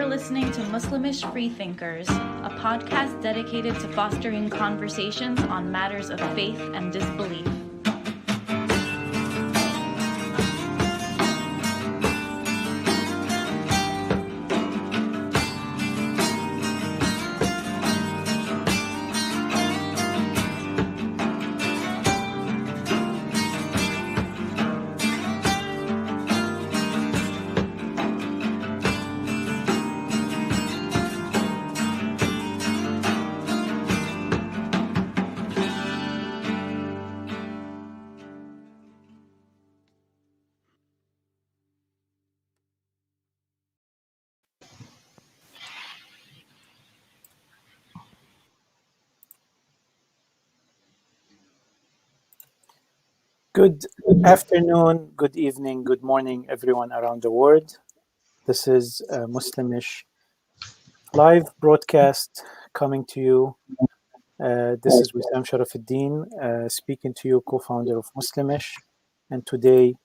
listening to Muslimish Freethinkers, a podcast dedicated to fostering conversations on matters of faith and disbelief. Good afternoon, good evening, good morning, everyone around the world. This is Muslimish live broadcast coming to you. This is Wissam Charafeddine speaking to you, co-founder of Muslimish. And today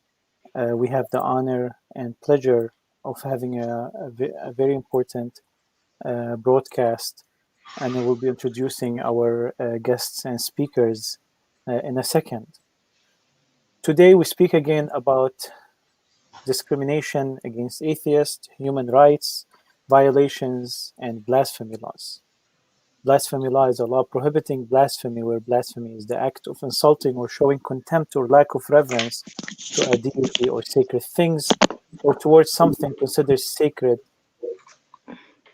we have the honor and pleasure of having a very important broadcast. And I will be introducing our guests and speakers in a second. Today we speak again about discrimination against atheists, human rights, violations, and blasphemy laws. Blasphemy law is a law prohibiting blasphemy, where blasphemy is the act of insulting or showing contempt or lack of reverence to a deity or sacred things, or towards something considered sacred.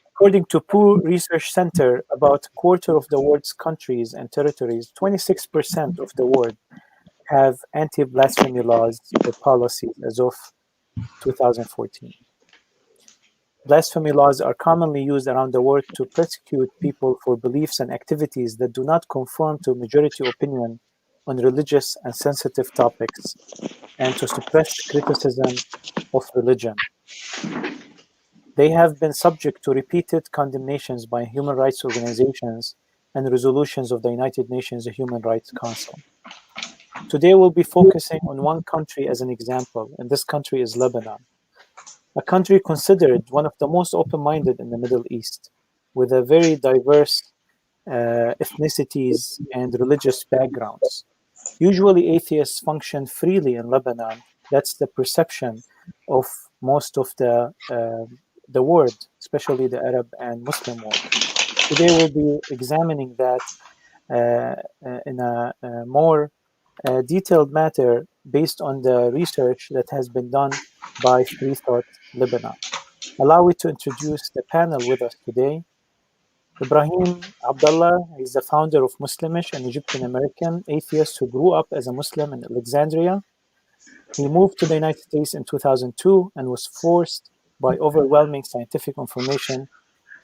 According to Pew Research Center, about a quarter of the world's countries and territories, 26% of the world, have anti-blasphemy laws or policies as of 2014. Blasphemy laws are commonly used around the world to persecute people for beliefs and activities that do not conform to majority opinion on religious and sensitive topics, and to suppress criticism of religion. They have been subject to repeated condemnations by human rights organizations and resolutions of the United Nations Human Rights Council. Today we'll be focusing on one country as an example, and this country is Lebanon, a country considered one of the most open-minded in the Middle East, with a very diverse ethnicities and religious backgrounds. Usually atheists function freely in Lebanon. That's the perception of most of the world, especially the Arab and Muslim world. Today we'll be examining that in a more detailed matter based on the research that has been done by Freethought Lebanon. Allow me to introduce the panel with us today. Ibrahim Abdallah is the founder of Muslimish, an Egyptian-American atheist who grew up as a Muslim in Alexandria. He moved to the United States in 2002 and was forced by overwhelming scientific information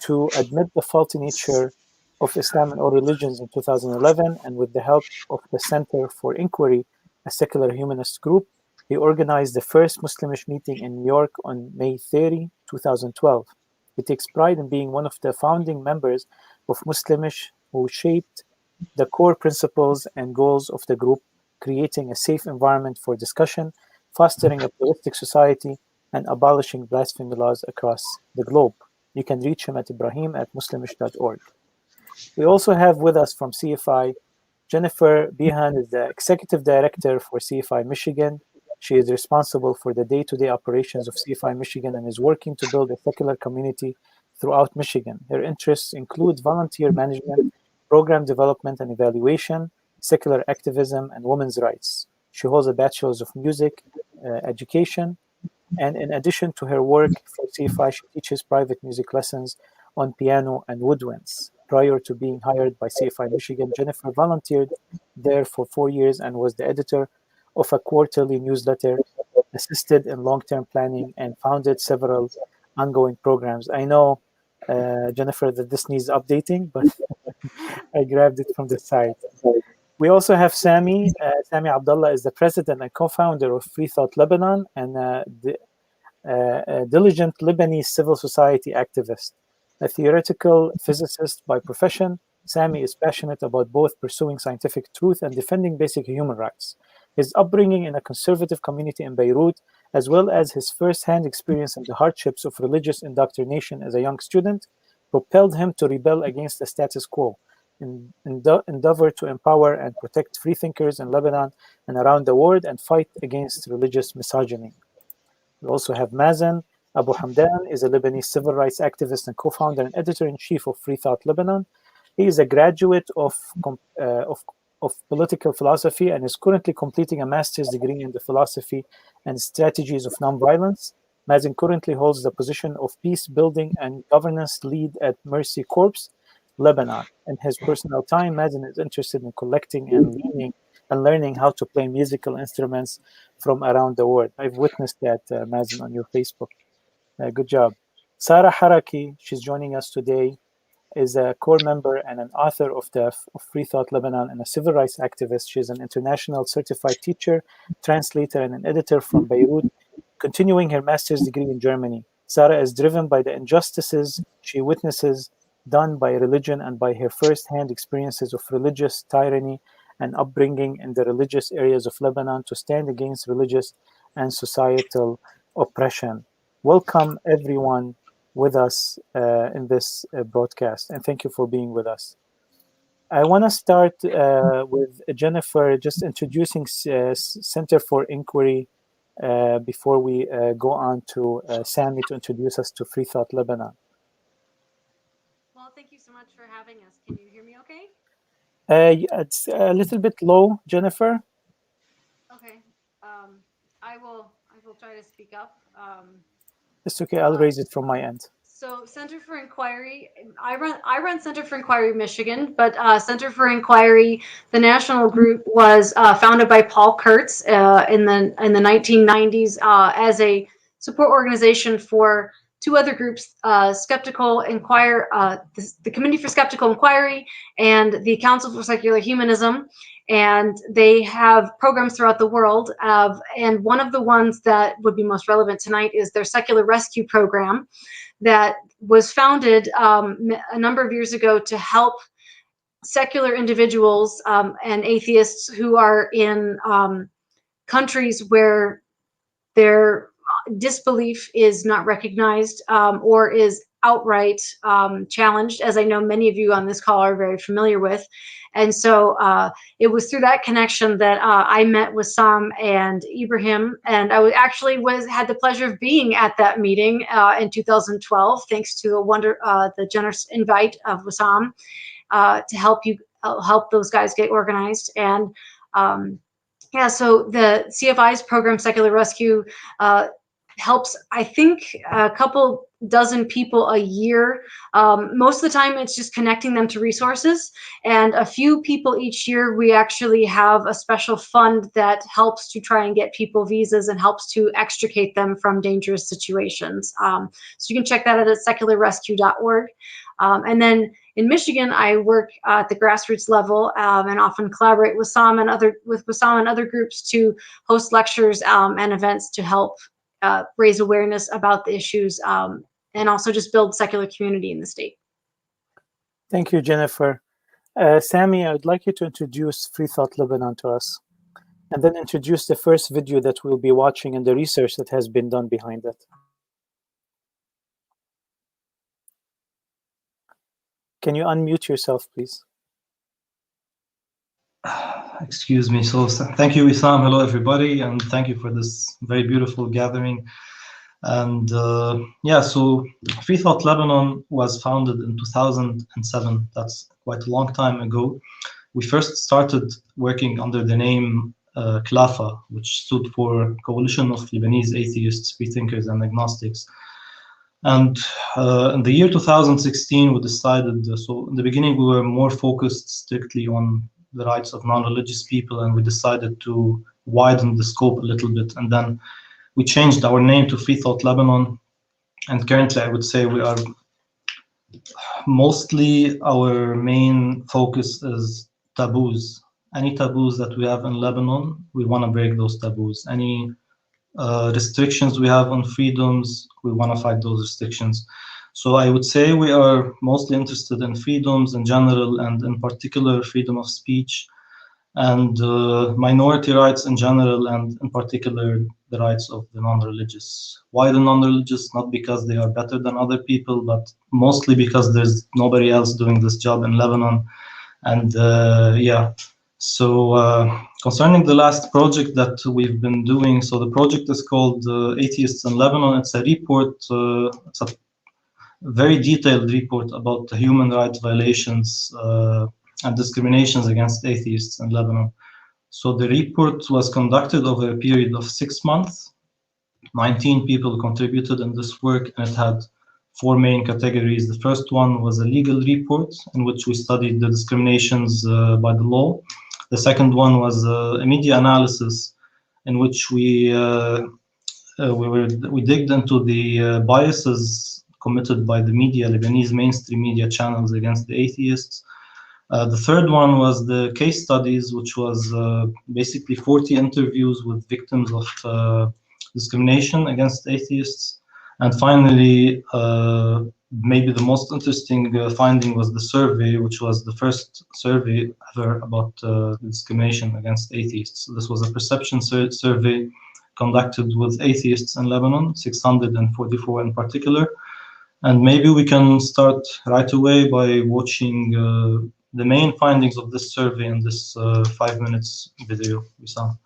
to admit the faulty nature of Islam and all religions in 2011, and with the help of the Center for Inquiry, a secular humanist group, he organized the first Muslimish meeting in New York on May 30, 2012. He takes pride in being one of the founding members of Muslimish who shaped the core principles and goals of the group, creating a safe environment for discussion, fostering a pluralistic society, and abolishing blasphemy laws across the globe. You can reach him at ibrahim@muslimish.org. We also have with us from CFI, Jennifer Beahan is the Executive Director for CFI Michigan. She is responsible for the day-to-day operations of CFI Michigan and is working to build a secular community throughout Michigan. Her interests include volunteer management, program development and evaluation, secular activism, and women's rights. She holds a Bachelor's of Music Education, and in addition to her work for CFI, she teaches private music lessons on piano and woodwinds. Prior to being hired by CFI Michigan, Jennifer volunteered there for 4 years and was the editor of a quarterly newsletter, assisted in long-term planning, and founded several ongoing programs. I know, Jennifer, that this needs updating, but I grabbed it from the site. We also have Sami. Sami Abdallah is the president and co-founder of Freethought Lebanon and a diligent Lebanese civil society activist. A theoretical physicist by profession, Sami is passionate about both pursuing scientific truth and defending basic human rights. His upbringing in a conservative community in Beirut as well as his first-hand experience in the hardships of religious indoctrination as a young student, propelled him to rebel against the status quo in the endeavor to empower and protect freethinkers in Lebanon and around the world and fight against religious misogyny. We also have Mazen Abu Hamdan is a Lebanese civil rights activist and co-founder and editor-in-chief of Freethought Lebanon. He is a graduate of political philosophy and is currently completing a master's degree in the philosophy and strategies of nonviolence. Mazen currently holds the position of peace building and governance lead at Mercy Corps, Lebanon. In his personal time, Mazen is interested in collecting and learning how to play musical instruments from around the world. I've witnessed that, Mazen, on your Facebook. Good job. Sarah Haraki, she's joining us today, is a core member and an author of Freethought Lebanon and a civil rights activist. She's an international certified teacher, translator, and an editor from Beirut, continuing her master's degree in Germany. Sarah is driven by the injustices she witnesses done by religion and by her first-hand experiences of religious tyranny and upbringing in the religious areas of Lebanon to stand against religious and societal oppression. Welcome, everyone, with us in this broadcast, and thank you for being with us. I want to start with Jennifer, just introducing Center for Inquiry before we go on to Sami to introduce us to Freethought Lebanon. Well, thank you so much for having us. Can you hear me okay? It's a little bit low, Jennifer. Okay. I will try to speak up. It's okay. I'll raise it from my end. So Center for Inquiry, I run Center for Inquiry Michigan, but Center for Inquiry, the national group, was founded by Paul Kurtz in the 1990s as a support organization for two other groups, Skeptical Inquiry, the Committee for Skeptical Inquiry, and the Council for Secular Humanism. And they have programs throughout the world. And one of the ones that would be most relevant tonight is their Secular Rescue Program that was founded a number of years ago to help secular individuals and atheists who are in countries where their disbelief is not recognized or is outright challenged, as I know many of you on this call are very familiar with. And so it was through that connection that I met Wissam and Ibrahim, and I had the pleasure of being at that meeting in 2012, thanks to the generous invite of Wissam to help those guys get organized. And yeah, so the CFI's program, Secular Rescue, helps, I think, a couple dozen people a year. Most of the time, it's just connecting them to resources. And a few people each year, we actually have a special fund that helps to try and get people visas and helps to extricate them from dangerous situations. So you can check that out at secularrescue.org. And then in Michigan, I work at the grassroots level and often collaborate with Wissam and other groups to host lectures and events to help raise awareness about the issues and also just build secular community in the state. Thank you, Jennifer. Sami, I'd like you to introduce Freethought Lebanon to us, and then introduce the first video that we'll be watching and the research that has been done behind it. Can you unmute yourself, please? Excuse me. So thank you, Wissam. Hello, everybody, and thank you for this very beautiful gathering. And yeah, so Freethought Lebanon was founded in 2007. That's quite a long time ago. We first started working under the name CLAFA, which stood for Coalition of Lebanese Atheists, Freethinkers, and Agnostics. And in the year 2016, we decided, so in the beginning, we were more focused strictly on the rights of non-religious people, and we decided to widen the scope a little bit. And then we changed our name to Freethought Lebanon. And currently, I would say we are mostly, our main focus is taboos. Any taboos that we have in Lebanon, we want to break those taboos. Any restrictions we have on freedoms, we want to fight those restrictions. So I would say we are mostly interested in freedoms in general, and in particular freedom of speech and minority rights in general, and in particular the rights of the non-religious. Why the non-religious? Not because they are better than other people, but mostly because there's nobody else doing this job in Lebanon. And so concerning the last project that we've been doing, so the project is called Atheists in Lebanon. It's a report, it's a very detailed report about the human rights violations and discriminations against atheists in Lebanon. So the report was conducted over a period of 6 months. 19 people contributed in this work, and it had 4 main categories. The first one was a legal report in which we studied the discriminations by the law. The second one was a media analysis in which we digged into the biases committed by the media, Lebanese mainstream media channels against the atheists. The third one was the case studies, which was basically 40 interviews with victims of discrimination against atheists. And finally, maybe the most interesting finding was the survey, which was the first survey ever about discrimination against atheists. This was a perception survey conducted with atheists in Lebanon, 644 in particular. And maybe we can start right away by watching the main findings of this survey in this 5 minutes video, Wissam.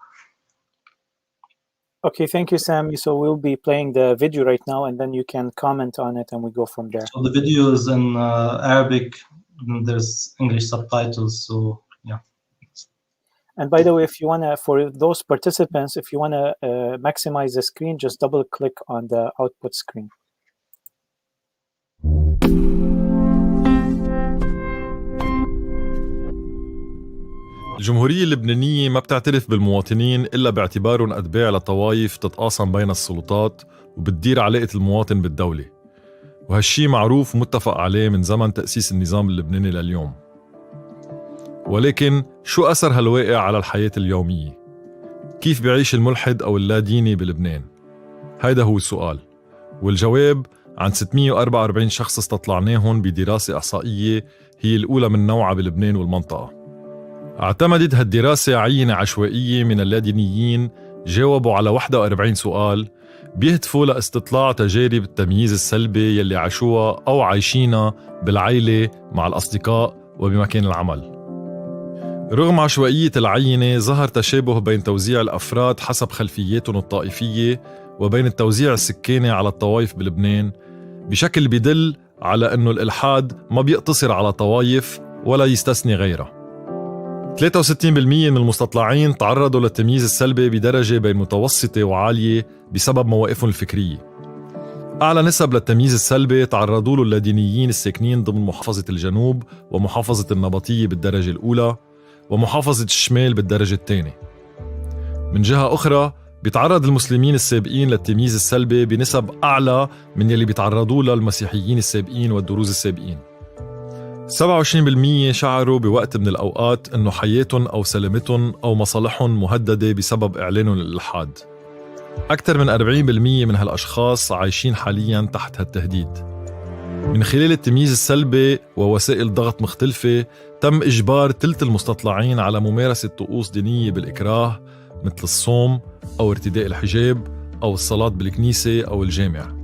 Okay, thank you, Sami. So we'll be playing the video right now, and then you can comment on it, and we go from there. So the video is in Arabic. There's English subtitles, so yeah. And by the way, if you want to, for those participants, if you want to maximize the screen, just double click on the output screen. الجمهورية اللبنانية ما بتعترف بالمواطنين إلا باعتبارهم أتباع لطوائف تتقاسم بين السلطات وبتدير علاقة المواطن بالدولة، وهالشي معروف ومتفق عليه من زمن تأسيس النظام اللبناني لليوم. ولكن شو أثر هالواقع على الحياة اليومية؟ كيف بيعيش الملحد أو اللاديني بلبنان؟ هيدا هو السؤال، والجواب عن 644 شخص استطلعناهم بدراسة إحصائية هي الأولى من نوعها بلبنان والمنطقة. اعتمدت هالدراسة عينة عشوائية من اللادينيين جاوبوا على 41 سؤال بيهدفوا لاستطلاع تجارب التمييز السلبي يلي عاشوها أو عايشينها بالعيلة مع الأصدقاء وبمكان العمل. رغم عشوائية العينة ظهر تشابه بين توزيع الأفراد حسب خلفياتهم الطائفية وبين التوزيع السكاني على الطوائف بلبنان بشكل بيدل على أنه الإلحاد ما بيقتصر على طوائف ولا يستثني غيرها. 63% من المستطلعين تعرضوا للتمييز السلبي بدرجة بين متوسطة وعالية بسبب مواقفهم الفكرية. أعلى نسب للتمييز السلبي تعرضوا له اللادينيين الساكنين ضمن محافظة الجنوب ومحافظة النبطية بالدرجة الأولى ومحافظة الشمال بالدرجة الثانية. من جهة أخرى بيتعرض المسلمين السابقين للتمييز السلبي بنسب أعلى من يلي بيتعرضوا له المسيحيين السابقين والدروز السابقين. 27% شعروا بوقت من الأوقات أنه حياتهم أو سلامتهم أو مصالحهم مهددة بسبب إعلانهم للإلحاد. أكثر من 40% من هالأشخاص عايشين حالياً تحت هالتهديد. من خلال التمييز السلبي ووسائل ضغط مختلفة تم إجبار ثلث المستطلعين على ممارسة طقوس دينية بالإكراه مثل الصوم أو ارتداء الحجاب أو الصلاة بالكنيسة أو الجامع.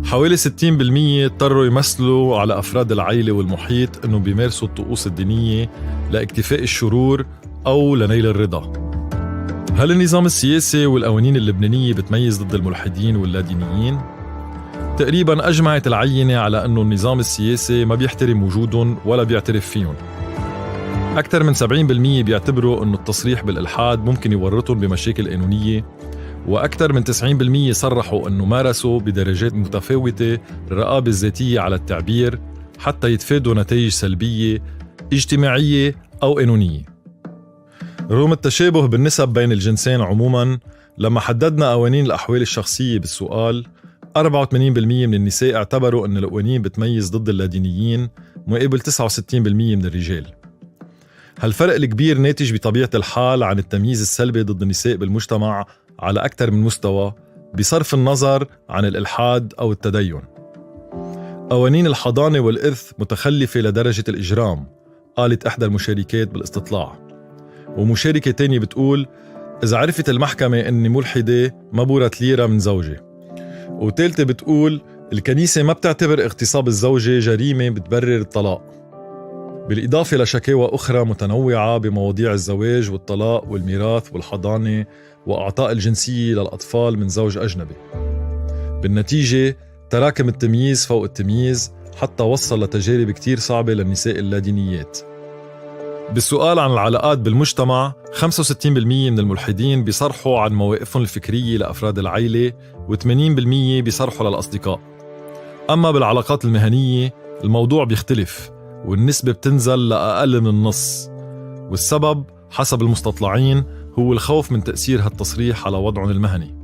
حوالي 60% اضطروا يمثلوا على أفراد العائلة والمحيط أنهم بيمارسوا الطقوس الدينية لاكتفاء الشرور أو لنيل الرضا. هل النظام السياسي والقوانين اللبنانية بتميز ضد الملحدين واللادينيين؟ تقريباً أجمعت العينة على أنه النظام السياسي ما بيحترم وجودهم ولا بيعترف فيهم. أكثر من 70% بيعتبروا أنه التصريح بالإلحاد ممكن يورطهم بمشاكل قانونية، وأكثر من 90% صرحوا أنه مارسوا بدرجات متفاوتة الرقابة الذاتية على التعبير حتى يتفادوا نتائج سلبية اجتماعية أو قانونية. رغم التشابه بالنسب بين الجنسين عموماً، لما حددنا قوانين الأحوال الشخصية بالسؤال 84% من النساء اعتبروا أن القوانين بتميز ضد اللادينيين مقابل 69% من الرجال. هالفرق الكبير ناتج بطبيعة الحال عن التمييز السلبي ضد النساء بالمجتمع على أكثر من مستوى بصرف النظر عن الإلحاد أو التدين. قوانين الحضانة والإرث متخلفة لدرجة الإجرام، قالت إحدى المشاركات بالاستطلاع. ومشاركة تانية بتقول إذا عرفت المحكمة إني ملحدة ما بورت ليرة من زوجي. وتالتة بتقول الكنيسة ما بتعتبر اغتصاب الزوجة جريمة بتبرر الطلاق، بالإضافة لشكاوى أخرى متنوعة بمواضيع الزواج والطلاق والميراث والحضانة وأعطاء الجنسية للأطفال من زوج أجنبي. بالنتيجة تراكم التمييز فوق التمييز حتى وصل لتجارب كتير صعبة للنساء اللادينيات. بالسؤال عن العلاقات بالمجتمع 65% من الملحدين بيصرحوا عن مواقفهم الفكرية لأفراد العائلة و80% بيصرحوا للأصدقاء. أما بالعلاقات المهنية الموضوع بيختلف والنسبة بتنزل لأقل من النص، والسبب حسب المستطلعين هو الخوف من تأثير هالتصريح على وضعهم المهني.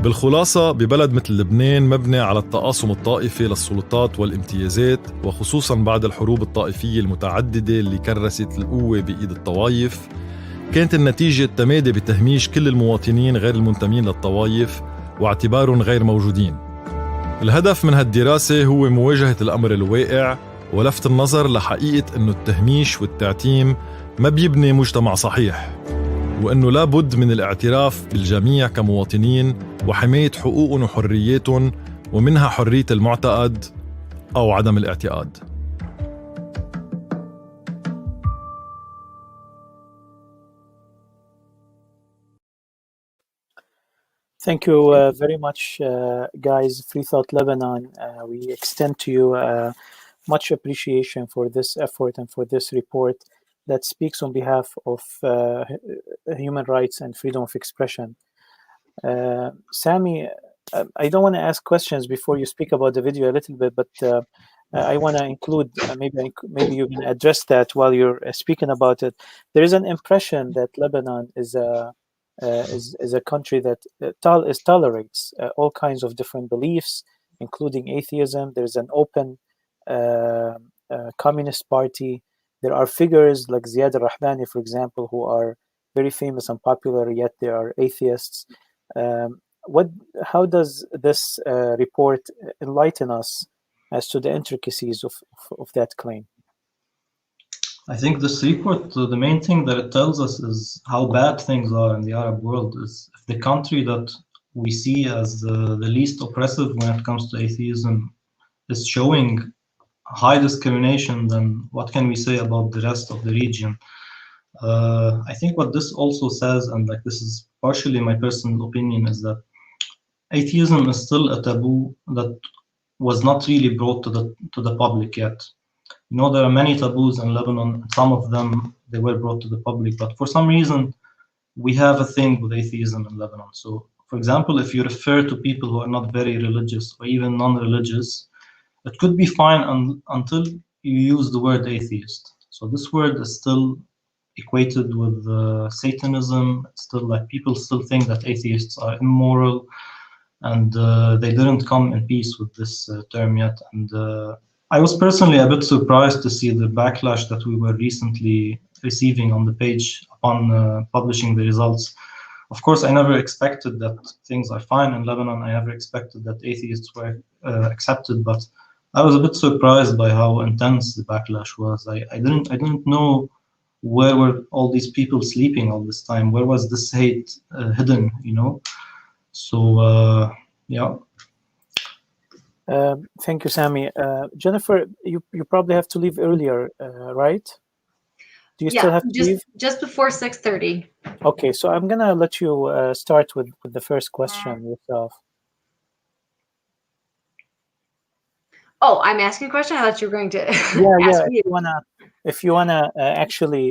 بالخلاصة ببلد مثل لبنان مبني على التقاسم الطائفي للسلطات والامتيازات، وخصوصاً بعد الحروب الطائفية المتعددة اللي كرست القوة بإيد الطوائف، كانت النتيجة التمادي بتهميش كل المواطنين غير المنتمين للطوائف واعتبارهم غير موجودين. الهدف من هالدراسة هو مواجهة الأمر الواقع ولفت النظر لحقيقة أنه التهميش والتعتيم ما بيبني مجتمع صحيح، وأنه لا بد من الاعتراف بالجميع كمواطنين وحماية حقوقهم وحرياتهم، ومنها حرية المعتقد أو عدم الاعتقاد. Thank you very much, guys. Freethought Lebanon, we extend to you much appreciation for this effort and for this report that speaks on behalf of human rights and freedom of expression. Sami, I don't want to ask questions before you speak about the video a little bit, but I want to include, maybe you can address that while you're speaking about it. There is an impression that Lebanon is a country that tolerates all kinds of different beliefs, including atheism. There's an open communist party. There are figures like Ziad al-Rahbani, for example, who are very famous and popular, yet they are atheists. How does this report enlighten us as to the intricacies of that claim? I think this report, the main thing that it tells us is how bad things are in the Arab world. Is if the country that we see as the least oppressive when it comes to atheism is showing high discrimination, then what can we say about the rest of the region? I think what this also says, and like this is partially my personal opinion, is that atheism is still a taboo that was not really brought to the public yet. You know, there are many taboos in Lebanon. Some of them, they were brought to the public, but for some reason, we have a thing with atheism in Lebanon. So, for example, if you refer to people who are not very religious or even non-religious, it could be fine until you use the word atheist. So this word is still equated with Satanism. It's still like people still think that atheists are immoral, and they didn't come in peace with this term yet. And I was personally a bit surprised to see the backlash that we were recently receiving on the page upon publishing the results. Of course, I never expected that things are fine in Lebanon. I never expected that atheists were accepted, but I was a bit surprised by how intense the backlash was. I didn't know where were all these people sleeping all this time. Where was this hate hidden? You know. So yeah. Thank you, Sami. Jennifer, you probably have to leave earlier, right? Do you still have to leave? Just before 6:30. Okay, so I'm gonna let you start with the first question yourself. Oh, I'm asking a question. I thought you were going to ask me. If you wanna actually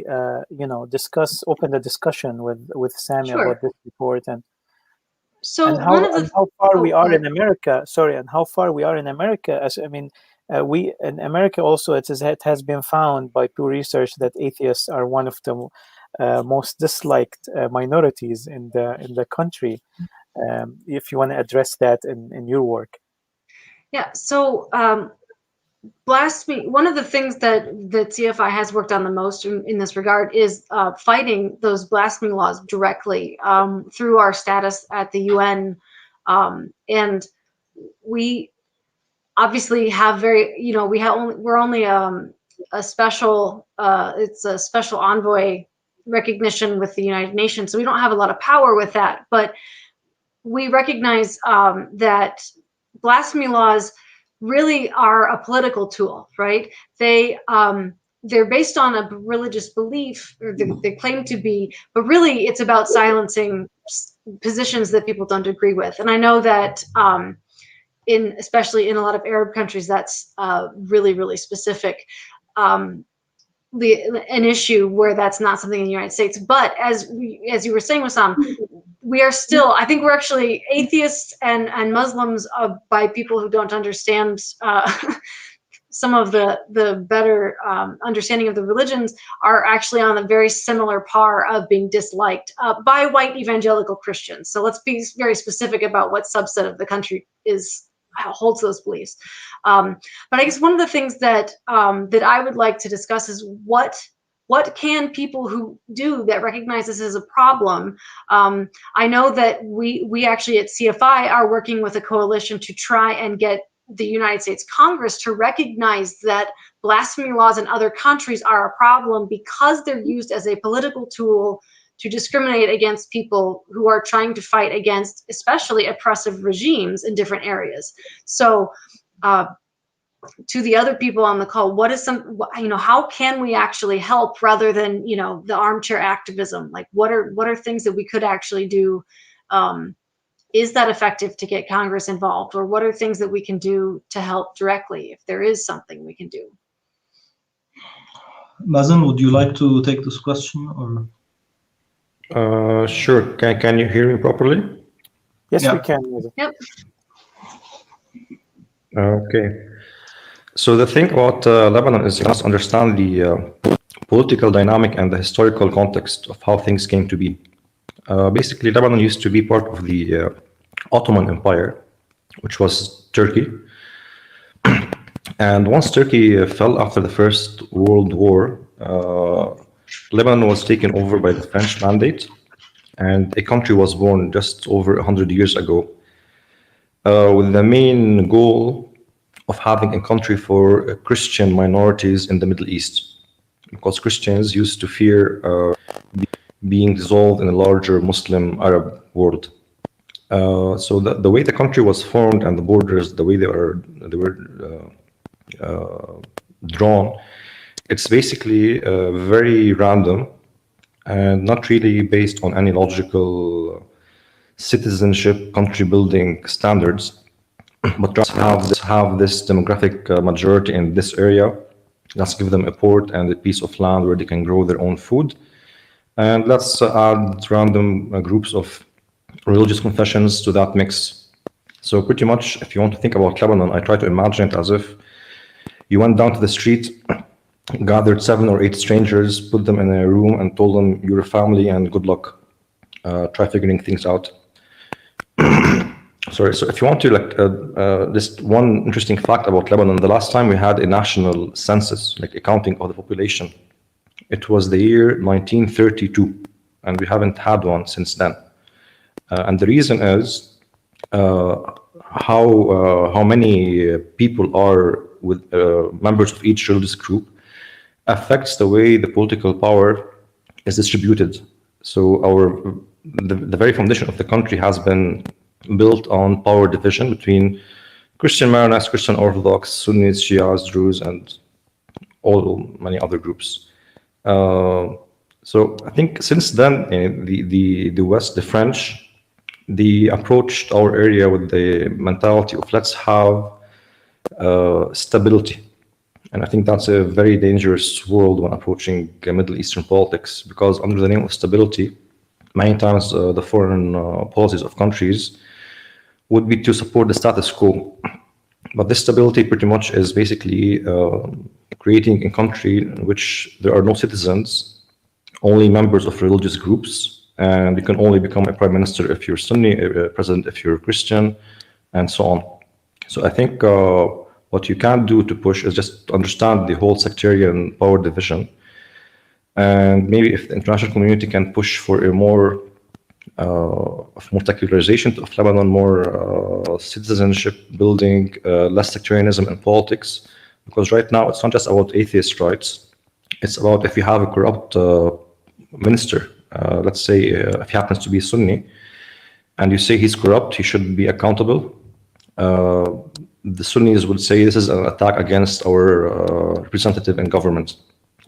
open the discussion with Sami about this report and how far we are in America. Sorry, and how far we are in America. We in America also it has been found by Pew Research that atheists are one of the most disliked minorities in the country. If you want to address that in your work. Yeah. So blasphemy. One of the things that CFI has worked on the most in this regard is fighting those blasphemy laws directly through our status at the UN, and we obviously have we're only a special it's a special envoy recognition with the United Nations, so we don't have a lot of power with that. But we recognize that blasphemy laws really are a political tool, right? They're based on a religious belief, or they claim to be, but really it's about silencing positions that people don't agree with. And I know that especially in a lot of Arab countries, that's really, really specific. An issue where that's not something in the United States. But as you were saying, Wissam, we are still, I think we're actually atheists and Muslims by people who don't understand some of the better understanding of the religions are actually on a very similar par of being disliked by white evangelical Christians. So let's be very specific about what subset of the country holds those beliefs. But I guess one of the things that I would like to discuss is what can people who do that recognize this as a problem? I know that we actually at CFI are working with a coalition to try and get the United States Congress to recognize that blasphemy laws in other countries are a problem because they're used as a political tool to discriminate against people who are trying to fight against especially oppressive regimes in different areas. So to the other people on the call, how can we actually help rather than, the armchair activism? Like what are things that we could actually do? Is that effective to get Congress involved, or what are things that we can do to help directly if there is something we can do? Mazen, would you like to take this question, or? Sure. Can you hear me properly? Yes, Yeah. we can. Yep. Okay. So the thing about Lebanon is you must understand the political dynamic and the historical context of how things came to be. Basically, Lebanon used to be part of the Ottoman Empire, which was Turkey. And once Turkey fell after the First World War, Lebanon was taken over by the French mandate, and a country was born just over 100 years ago, with the main goal of having a country for Christian minorities in the Middle East, because Christians used to fear being dissolved in a larger Muslim Arab world. So the way the country was formed and the borders, the way they were drawn, it's basically very random and not really based on any logical citizenship, country building standards, but just have this demographic majority in this area. Let's give them a port and a piece of land where they can grow their own food. And let's add random groups of religious confessions to that mix. So pretty much, if you want to think about Lebanon, I try to imagine it as if you went down to the street, gathered 7 or 8 strangers, put them in a room and told them you're a family and good luck. Try figuring things out. Sorry, so if you want to just one interesting fact about Lebanon, the last time we had a national census, like a counting of the population, it was the year 1932, and we haven't had one since then. And the reason is how many people are with members of each religious group affects the way the political power is distributed. So the very foundation of the country has been built on power division between Christian Maronites, Christian Orthodox, Sunnis, Shias, Druze, and many other groups. So I think since then, the West, the French, they approached our area with the mentality of let's have stability. And I think that's a very dangerous world when approaching Middle Eastern politics, because under the name of stability, many times the foreign policies of countries would be to support the status quo. But this stability pretty much is basically creating a country in which there are no citizens, only members of religious groups, and you can only become a prime minister if you're Sunni, a president if you're Christian, and so on. So I think what you can do to push is just understand the whole sectarian power division. And maybe if the international community can push for a more secularization of Lebanon, more citizenship building, less sectarianism in politics, because right now it's not just about atheist rights. It's about if you have a corrupt minister, let's say if he happens to be Sunni, and you say he's corrupt, he should be accountable, the Sunnis would say this is an attack against our representative in government,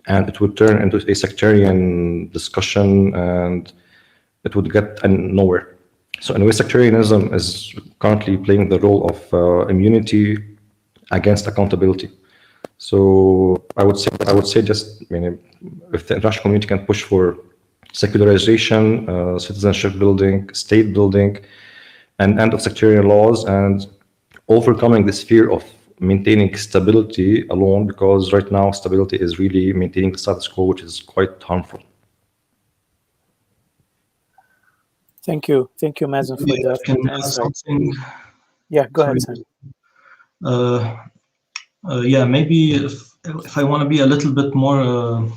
and it would turn into a sectarian discussion, and it would get nowhere. So in a way, sectarianism is currently playing the role of immunity against accountability. So I would say just, if the international community can push for secularization, citizenship building, state building, and end of sectarian laws, and overcoming this fear of maintaining stability alone, because right now stability is really maintaining the status quo, which is quite harmful. Thank you, Mazen, for that insight. Yeah, go ahead, Sam. Maybe if I want to be a little bit more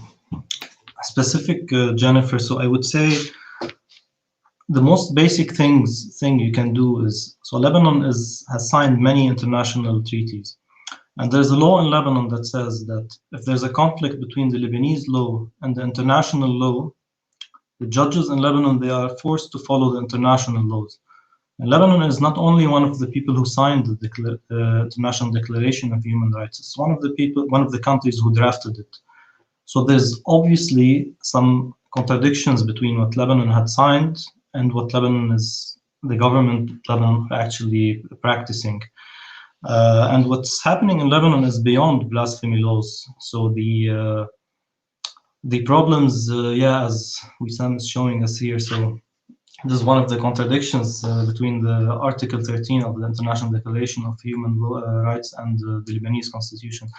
specific, Jennifer, so I would say the most basic thing you can do is, so Lebanon has signed many international treaties, and there's a law in Lebanon that says that if there's a conflict between the Lebanese law and the international law, the judges in Lebanon, they are forced to follow the international laws. And Lebanon is not only one of the people who signed the International Declaration of Human Rights, it's one of the countries who drafted it. So there's obviously some contradictions between what Lebanon had signed and what the government of Lebanon actually practicing. And what's happening in Lebanon is beyond blasphemy laws. So the problems, as Wissam is showing us here, so this is one of the contradictions between the Article 13 of the International Declaration of Human Rights and the Lebanese Constitution.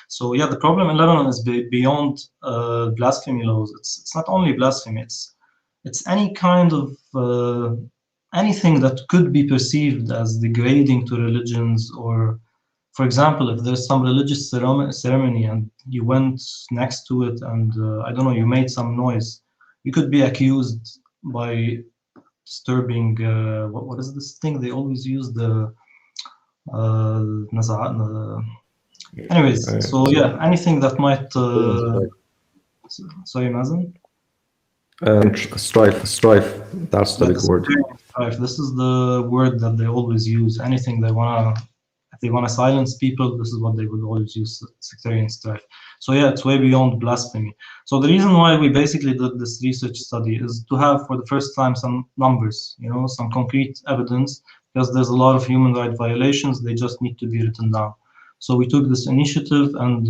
So the problem in Lebanon is beyond blasphemy laws. It's not only blasphemy, it's any kind of anything that could be perceived as degrading to religions, or, for example, if there's some religious ceremony and you went next to it and you made some noise, you could be accused by disturbing what is this thing they always use, the anyways, so anything that might sorry, Mazen? Strife, that's the big word. Strife. This is the word that they always use. Anything if they wanna silence people, this is what they would always use, sectarian strife. So it's way beyond blasphemy. So the reason why we basically did this research study is to have, for the first time, some numbers, some concrete evidence, because there's a lot of human rights violations, they just need to be written down. So we took this initiative, and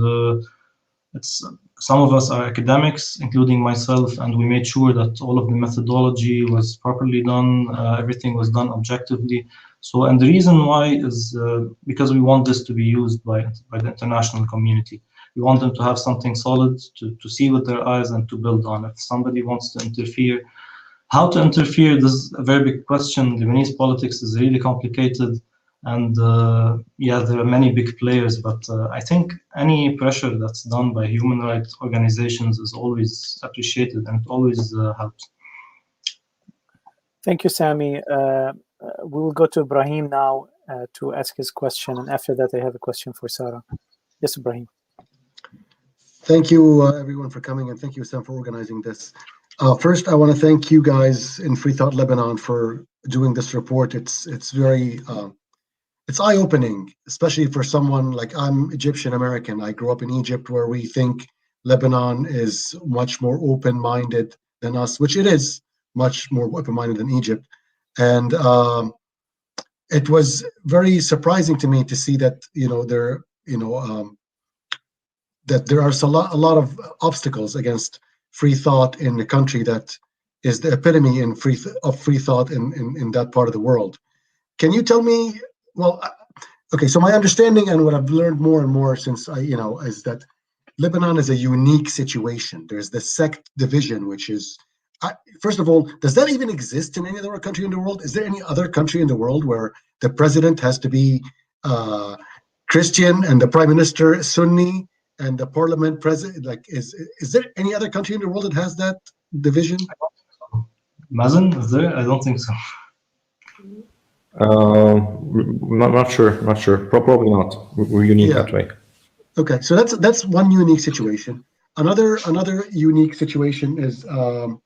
some of us are academics, including myself, and we made sure that all of the methodology was properly done, everything was done objectively. So, and the reason why is because we want this to be used by the international community. We want them to have something solid to see with their eyes and to build on. If somebody wants to interfere, how to interfere, this is a very big question. Lebanese politics is really complicated, and there are many big players, but I think any pressure that's done by human rights organizations is always appreciated, and it always helps. Thank you, Sami. We will go to Ibrahim now to ask his question, and after that I have a question for Sarah. Yes, Ibrahim. Thank you, everyone, for coming, and thank you, Sam, for organizing this. First, I want to thank you guys in Freethought Lebanon for doing this report. It's very it's eye-opening, especially for someone like, I'm Egyptian American. I grew up in Egypt, where we think Lebanon is much more open-minded than us, which it is much more open-minded than Egypt. And it was very surprising to me to see that that there are a lot of obstacles against free thought in the country that is the epitome of free thought in that part of the world. Can you tell me? Well, okay. So my understanding, and what I've learned more and more since is that Lebanon is a unique situation. There's the sect division, which is, first of all, does that even exist in any other country in the world? Is there any other country in the world where the president has to be Christian and the prime minister Sunni and the parliament president? Like, is there any other country in the world that has that division? Mazen, is there? I don't think so. Not sure. Probably not. We're unique that way. Okay, so that's one unique situation. another unique situation is the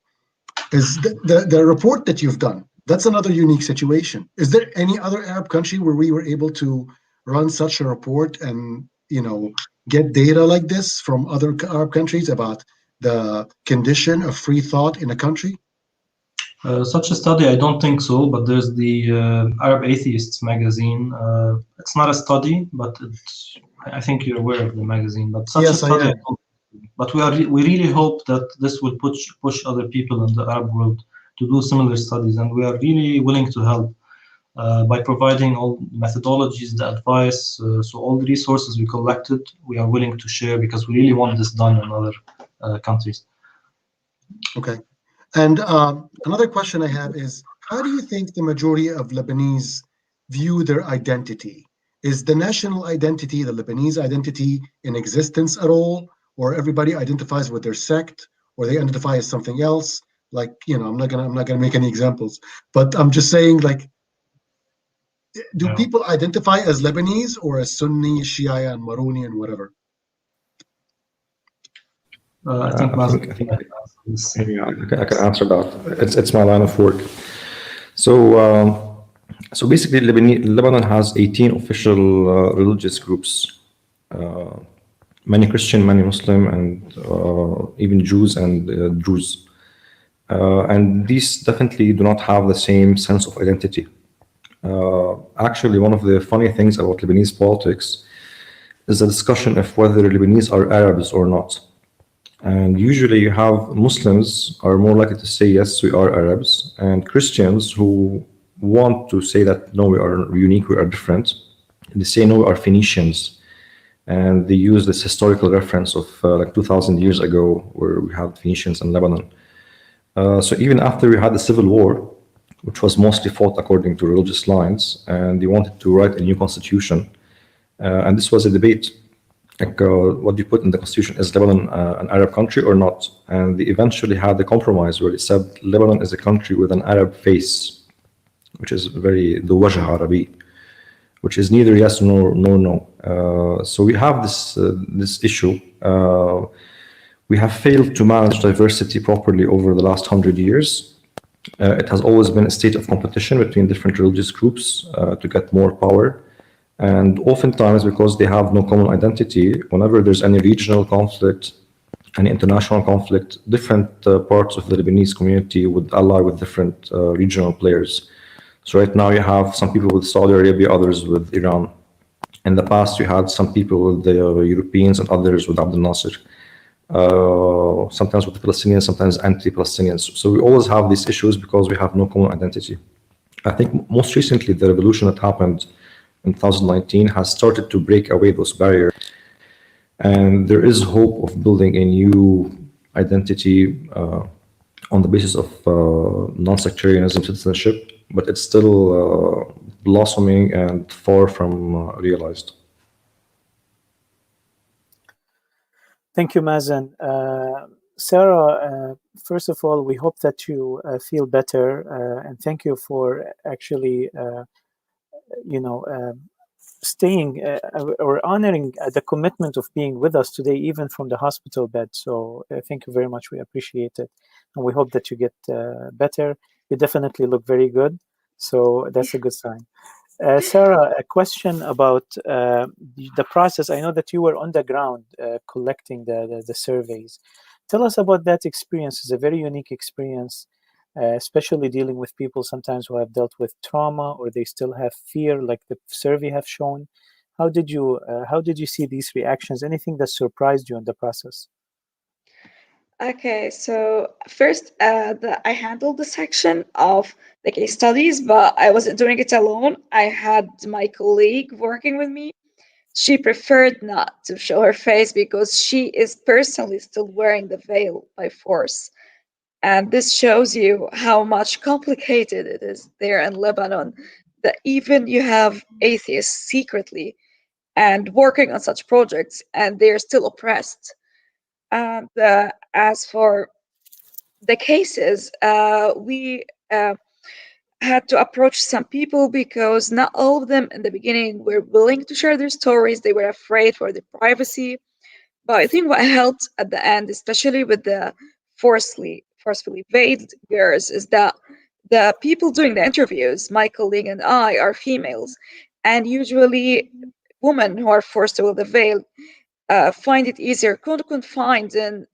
report that you've done. That's another unique situation. Is there any other Arab country where we were able to run such a report and get data like this from other Arab countries about the condition of free thought in a country? Such a study, I don't think so, but there's the Arab Atheists magazine. It's not a study, but I think you're aware of the magazine. But such a study, but we really hope that this will push other people in the Arab world to do similar studies, and we are really willing to help by providing all methodologies, the advice. So all the resources we collected, we are willing to share because we really want this done in other countries. Okay. And another question I have is, how do you think the majority of Lebanese view their identity? Is the national identity, the Lebanese identity, in existence at all? Or everybody identifies with their sect, or they identify as something else? Like, I'm not gonna make any examples, but I'm just saying, like, do people identify as Lebanese or as Sunni, Shia, and Maruni, and whatever? I think I can answer that. It's my line of work. So basically, Lebanon has 18 official religious groups. Many Christian, many Muslim, and even Jews and Druze. And these definitely do not have the same sense of identity. Actually, one of the funny things about Lebanese politics is the discussion of whether Lebanese are Arabs or not. And usually you have Muslims are more likely to say, yes, we are Arabs, and Christians who want to say that, no, we are unique, we are different. And they say, no, we are Phoenicians. And they use this historical reference of like 2,000 years ago, where we had Phoenicians in Lebanon. So even after we had the civil war, which was mostly fought according to religious lines, and they wanted to write a new constitution. And this was a debate, like what do you put in the constitution? Is Lebanon an Arab country or not? And they eventually had a compromise where they said Lebanon is a country with an Arab face, which is the wajh Arabi, which is neither yes nor no. So we have this issue. We have failed to manage diversity properly over the last 100 years. It has always been a state of competition between different religious groups to get more power. And oftentimes, because they have no common identity, whenever there's any regional conflict, any international conflict, different parts of the Lebanese community would ally with different regional players. So right now you have some people with Saudi Arabia, others with Iran. In the past, you had some people with the Europeans and others with Abdel Nasser. Sometimes with the Palestinians, sometimes anti-Palestinians. So we always have these issues because we have no common identity. I think most recently, the revolution that happened in 2019 has started to break away those barriers. And there is hope of building a new identity on the basis of non-sectarianism, citizenship, but it's still blossoming and far from realized. Thank you, Mazen. Sarah, first of all, we hope that you feel better, and thank you for actually staying or honoring the commitment of being with us today, even from the hospital bed. So thank you very much. We appreciate it. And we hope that you get better. You definitely look very good. So that's a good sign. Sarah, a question about the process. I know that you were on the ground collecting the surveys. Tell us about that experience. It's a very unique experience. Especially dealing with people sometimes who have dealt with trauma or they still have fear, like the survey have shown. How did you see these reactions? Anything that surprised you in the process? Okay, so first, I handled the section of the case studies, but I wasn't doing it alone. I had my colleague working with me. She preferred not to show her face because she is personally still wearing the veil by force. And this shows you how much complicated it is there in Lebanon, that even you have atheists secretly and working on such projects, and they're still oppressed. And as for the cases, we had to approach some people because not all of them in the beginning were willing to share their stories. They were afraid for their privacy. But I think what helped at the end, especially with the forcefully veiled girls, is that the people doing the interviews, my colleague and I, are females, and usually women who are forced to wear the veil find it easier to confine in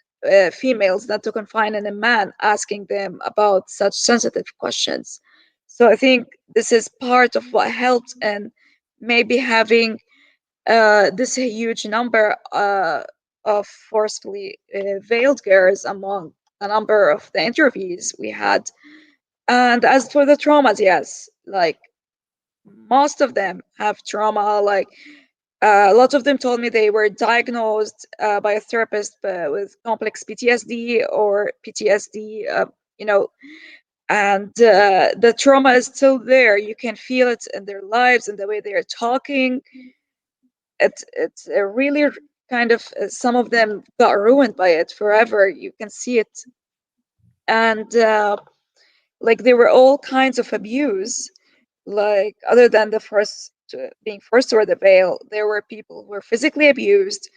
females than to confine in a man asking them about such sensitive questions. So I think this is part of what helped in maybe having this huge number of forcefully veiled girls among a number of the interviews we had. And as for the traumas, yes, like most of them have trauma. Like a lot of them told me they were diagnosed by a therapist with complex PTSD or PTSD, you know, and the trauma is still there. You can feel it in their lives and the way they are talking. It's a really kind of some of them got ruined by it forever. You can see it, and like there were all kinds of abuse. Like other than the being forced to wear the veil, there were people who were physically abused,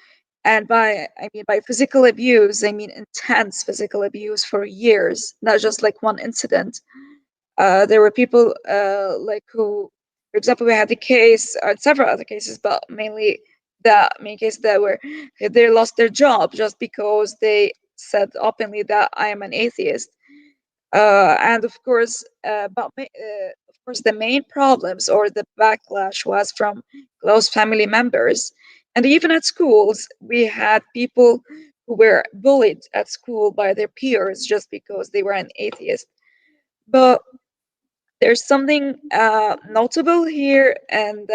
and by physical abuse, I mean intense physical abuse for years, not just like one incident. There were people like who, for example, we had a case, several other cases, but mainly the main case that were they lost their job just because they said openly that I am an atheist. And of course, the main problems or the backlash was from close family members, and even at schools, we had people who were bullied at school by their peers just because they were an atheist. But there's something notable here, and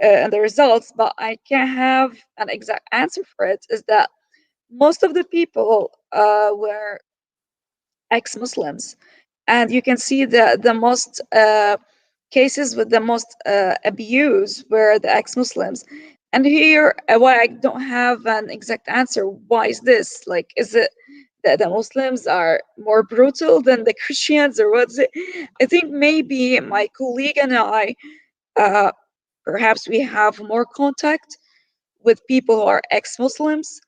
and the results, but I can't have an exact answer for it. Is that most of the people were ex-Muslims, and you can see the most cases with the most abuse were the ex-Muslims. And here, why I don't have an exact answer. Why is this? Like, is it that the Muslims are more brutal than the Christians, or what's it? I think maybe my colleague and I, perhaps we have more contact with people who are ex-Muslims,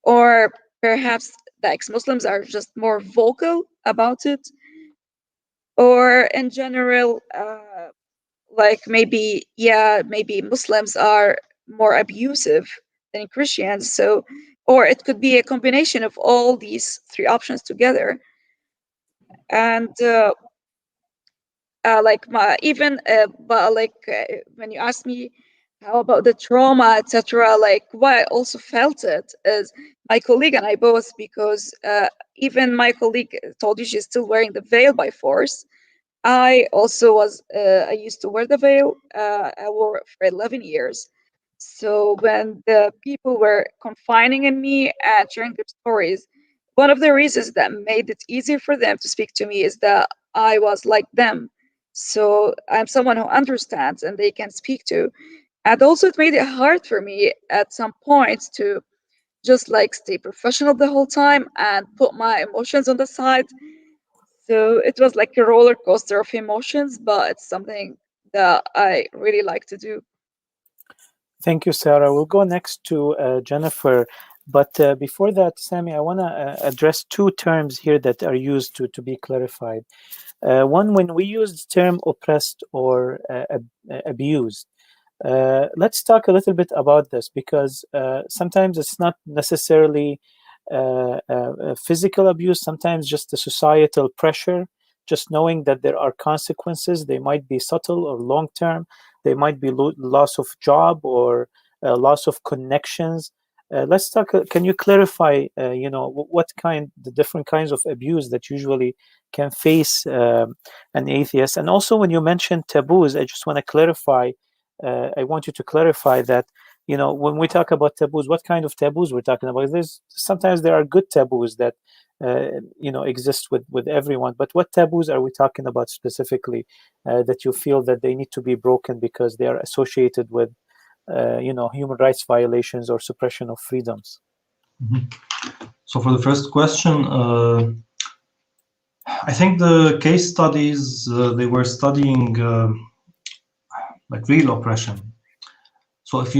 or perhaps the ex-Muslims are just more vocal about it, or in general, like maybe Muslims are more abusive than Christians. So, or it could be a combination of all these three options together. And when you ask me how about the trauma, etc., like why I also felt it is my colleague and I both, because even my colleague told you she's still wearing the veil by force. I also was, I used to wear the veil. I wore it for 11 years. So when the people were confining in me and sharing their stories, one of the reasons that made it easier for them to speak to me is that I was like them. So I'm someone who understands and they can speak to. And also it made it hard for me at some point to just like stay professional the whole time and put my emotions on the side. So it was like a roller coaster of emotions, but it's something that I really like to do. Thank you, Sarah. We'll go next to Jennifer. But before that, Sami, I want to address two terms here that are used to be clarified. One, when we use the term oppressed or abused, let's talk a little bit about this, because sometimes it's not necessarily physical abuse, sometimes just the societal pressure, just knowing that there are consequences. They might be subtle or long-term. They might be loss of job or loss of connections. Let's talk. Can you clarify, the different kinds of abuse that usually can face an atheist? And also, when you mentioned taboos, I just want to clarify. I want you to clarify that, when we talk about taboos, what kind of taboos we're talking about. Sometimes there are good taboos that exist with everyone, but what taboos are we talking about specifically that you feel that they need to be broken because they are associated with human rights violations or suppression of freedoms? Mm-hmm. So for the first question, I think the case studies, they were studying like real oppression. So if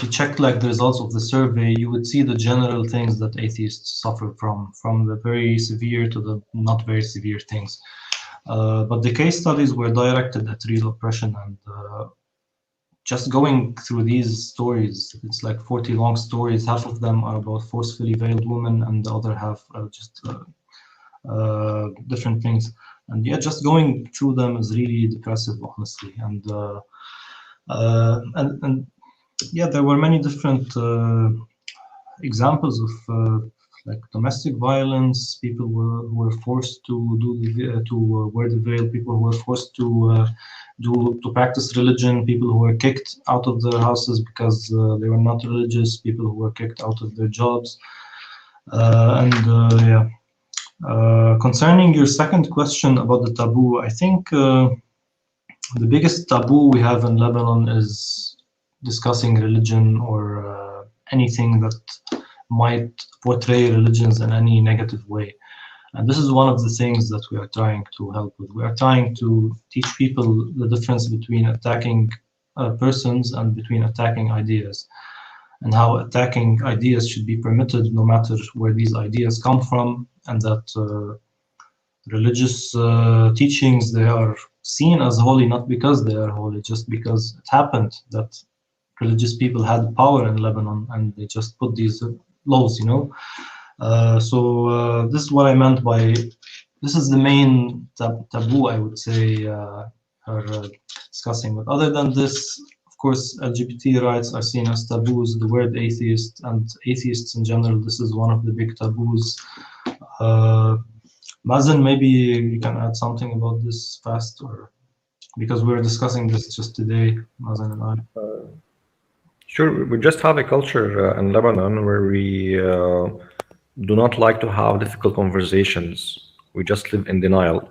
you check like the results of the survey, you would see the general things that atheists suffer from the very severe to the not very severe things. But the case studies were directed at real oppression, and just going through these stories, it's like 40 long stories. Half of them are about forcefully veiled women, and the other half are just different things. And yeah, just going through them is really depressive, honestly. And yeah, there were many different examples of like domestic violence, people who were forced to wear the veil, people who were forced to practice religion, people who were kicked out of their houses because they were not religious, people who were kicked out of their jobs, yeah. Concerning your second question about the taboo, I think the biggest taboo we have in Lebanon is discussing religion or anything that might portray religions in any negative way. And this is one of the things that we are trying to help with. We are trying to teach people the difference between attacking persons and between attacking ideas, and how attacking ideas should be permitted no matter where these ideas come from, and that religious teachings, they are seen as holy not because they are holy, just because it happened that religious people had power in Lebanon and they just put these laws, you know. So this is what I meant by, this is the main taboo, I would say, are discussing. But other than this, of course, LGBT rights are seen as taboos. The word atheist and atheists in general, this is one of the big taboos. Mazen, maybe you can add something about this fast, or because we were discussing this just today, Mazen and I. Sure, we just have a culture in Lebanon where we do not like to have difficult conversations. We just live in denial.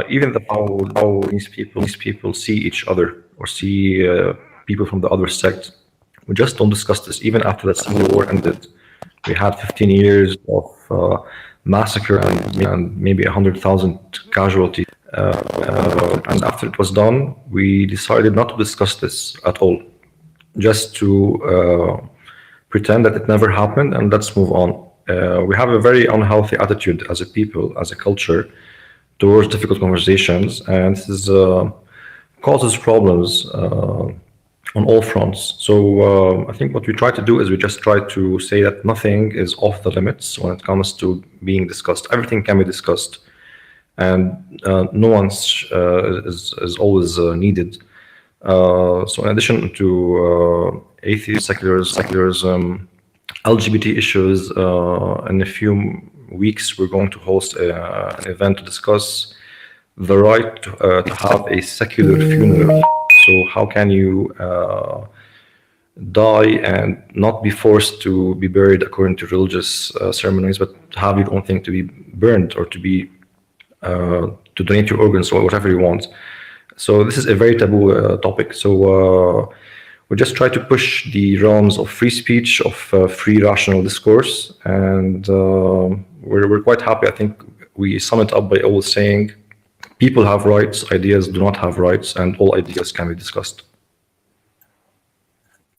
Even how these people see each other or see people from the other sect, we just don't discuss this. Even after the civil war ended, we had 15 years of massacre and maybe 100,000 casualties. And after it was done, we decided not to discuss this at all, just to pretend that it never happened and let's move on. We have a very unhealthy attitude as a people, as a culture, towards difficult conversations, and this causes problems on all fronts. So I think what we try to do is we just try to say that nothing is off the limits when it comes to being discussed. Everything can be discussed, and nuance is always needed. So in addition to atheism, secularism, LGBT issues, in a few weeks we're going to host an event to discuss the right to have a secular funeral. So how can you die and not be forced to be buried according to religious ceremonies, but have your own thing to be burned or to be to donate your organs or whatever you want. So this is a very taboo topic. So we just try to push the realms of free speech, of free rational discourse, and we're quite happy. I think we sum it up by always saying people have rights, ideas do not have rights, and all ideas can be discussed.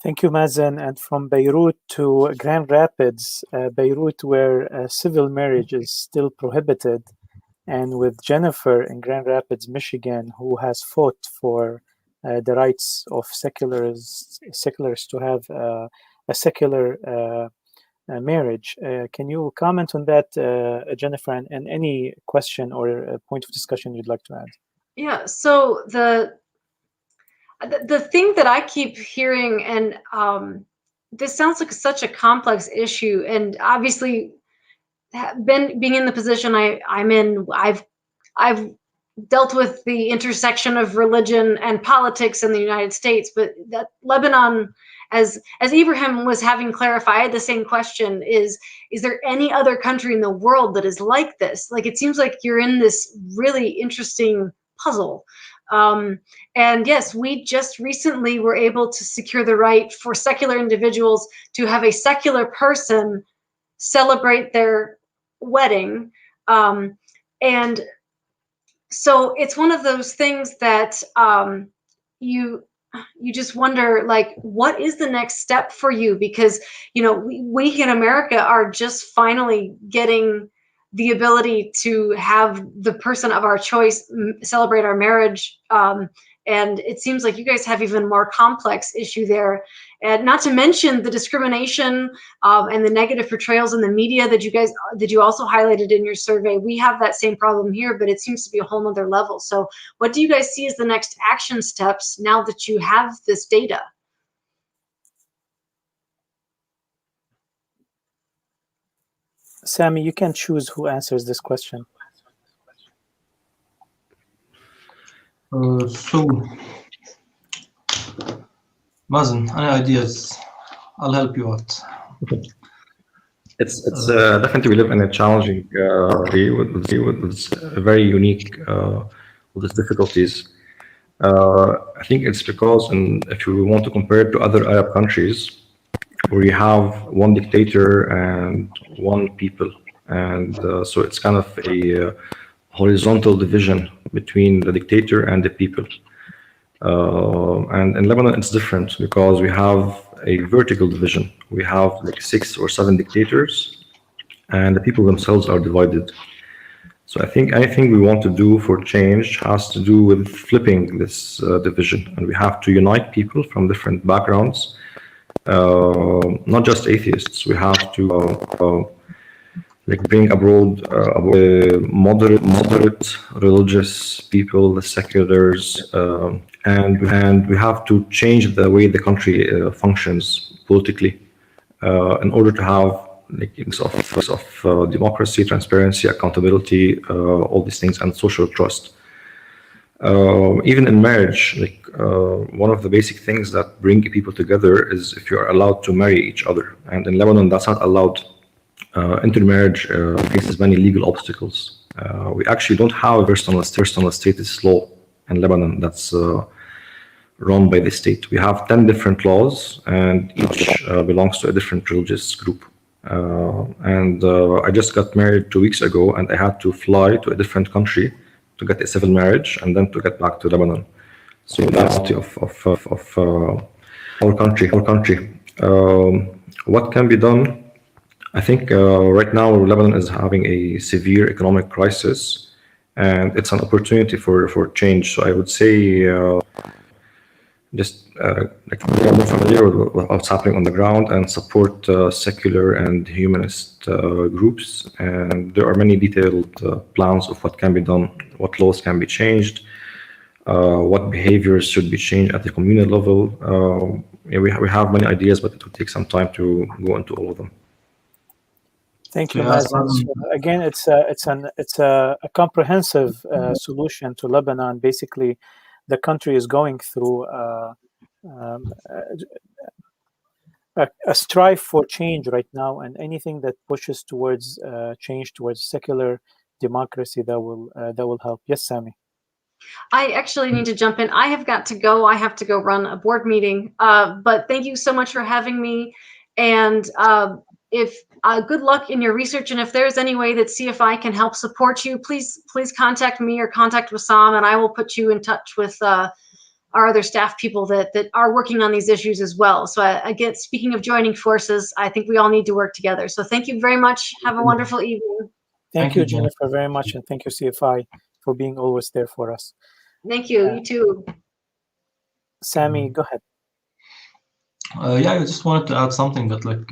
Thank you, Mazen. And from Beirut to Grand Rapids, Beirut, where civil marriage is still prohibited, and with Jennifer in Grand Rapids, Michigan, who has fought for the rights of secularists to have a secular marriage. Can you comment on that, Jennifer, and any question or a point of discussion you'd like to add? Yeah, so the thing that I keep hearing, and this sounds like such a complex issue, and obviously being in the position I'm in, I've dealt with the intersection of religion and politics in the United States, but that Lebanon, as Ibrahim was having clarified, I had the same question: is there any other country in the world that is like this? Like, it seems like you're in this really interesting puzzle. And yes, we just recently were able to secure the right for secular individuals to have a secular person celebrate their wedding. And so it's one of those things that you just wonder, like, what is the next step for you? Because, you know, we in America are just finally getting the ability to have the person of our choice celebrate our marriage. And it seems like you guys have even more complex issue there. And not to mention the discrimination and the negative portrayals in the media that you also highlighted in your survey. We have that same problem here, but it seems to be a whole nother level. So what do you guys see as the next action steps now that you have this data? Sami, you can choose who answers this question. So, Mazen, any ideas? I'll help you out. It's definitely we live in a challenging with very unique with its difficulties. I think it's because, and if you want to compare it to other Arab countries, where you have one dictator and one people, and so it's kind of a horizontal division between the dictator and the people. And in Lebanon, it's different because we have a vertical division. We have like 6 or 7 dictators, and the people themselves are divided. So I think anything we want to do for change has to do with flipping this division, and we have to unite people from different backgrounds, not just atheists. We have to like bring abroad moderate religious people, the seculars, and we have to change the way the country functions politically in order to have like of democracy, transparency, accountability, all these things, and social trust. Even in marriage, like one of the basic things that bring people together is if you are allowed to marry each other, and in Lebanon that's not allowed. Intermarriage faces many legal obstacles. We actually don't have a personal status law in Lebanon that's run by the state. We have 10 different laws, and each belongs to a different religious group. And I just got married 2 weeks ago, and I had to fly to a different country to get a civil marriage and then to get back to Lebanon. So that's of our country. What can be done? I think right now Lebanon is having a severe economic crisis, and it's an opportunity for change. So I would say just like be more familiar with what's happening on the ground and support secular and humanist groups. And there are many detailed plans of what can be done, what laws can be changed, what behaviors should be changed at the communal level. Yeah, we have many ideas, but it will take some time to go into all of them. Thank you, Mazen. So again, it's a comprehensive solution to Lebanon. Basically, the country is going through a strive for change right now, and anything that pushes towards change towards secular democracy that will help. Yes, Sami. I actually need to jump in. I have got to go. I have to go run a board meeting. But thank you so much for having me. And good luck in your research. And if there's any way that CFI can help support you, please contact me or contact Wissam, and I will put you in touch with our other staff people that are working on these issues as well. So again, speaking of joining forces, I think we all need to work together. So thank you very much. Have a wonderful evening. Thank you, Jennifer, very much, and thank you, CFI, for being always there for us. Thank you. You too. Sami, go ahead. Yeah, I just wanted to add something that like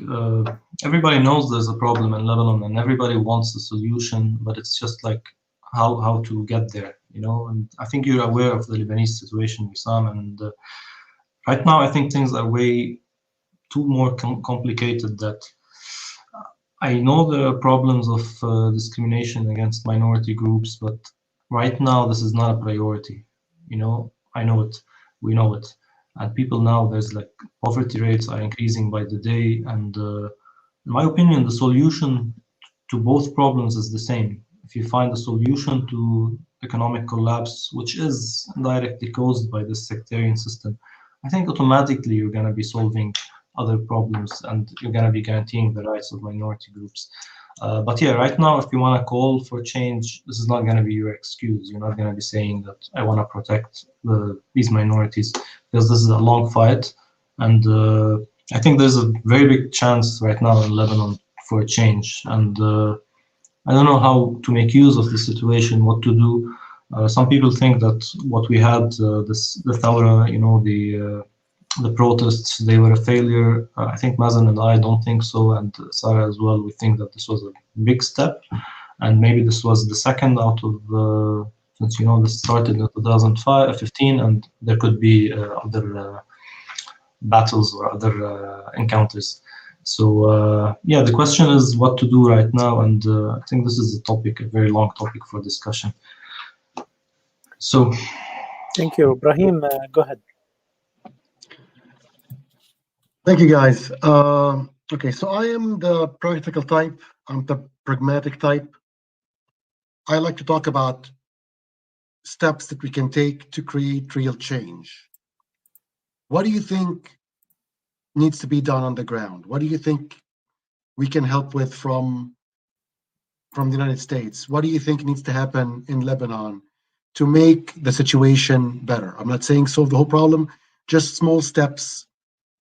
everybody knows there's a problem in Lebanon, and everybody wants a solution, but it's just like how to get there, you know. And I think you're aware of the Lebanese situation, Wissam, and right now I think things are way too more complicated. That I know there are problems of discrimination against minority groups, but right now this is not a priority, you know. I know it, we know it. And people now, there's like poverty rates are increasing by the day. And in my opinion, the solution to both problems is the same. If you find a solution to economic collapse, which is directly caused by this sectarian system, I think automatically you're going to be solving other problems, and you're going to be guaranteeing the rights of minority groups. But yeah, right now, if you want to call for change, this is not going to be your excuse. You're not going to be saying that I want to protect these minorities, because this is a long fight. And I think there's a very big chance right now in Lebanon for a change. And I don't know how to make use of the situation, what to do. Some people think that what we had, the Thawra, you know, the protests, they were a failure. I think Mazen and I don't think so, and Sarah as well. We think that this was a big step, and maybe this was the second out of, since, you know, this started in 2015, and there could be other battles or other encounters. So yeah, the question is what to do right now, and I think this is a very long topic for discussion. So, thank you, Ibrahim. Go ahead. Thank you, guys. Okay, so I am the practical type. I'm the pragmatic type. I like to talk about steps that we can take to create real change. What do you think needs to be done on the ground? What do you think we can help with from the United States? What do you think needs to happen in Lebanon to make the situation better? I'm not saying solve the whole problem, just small steps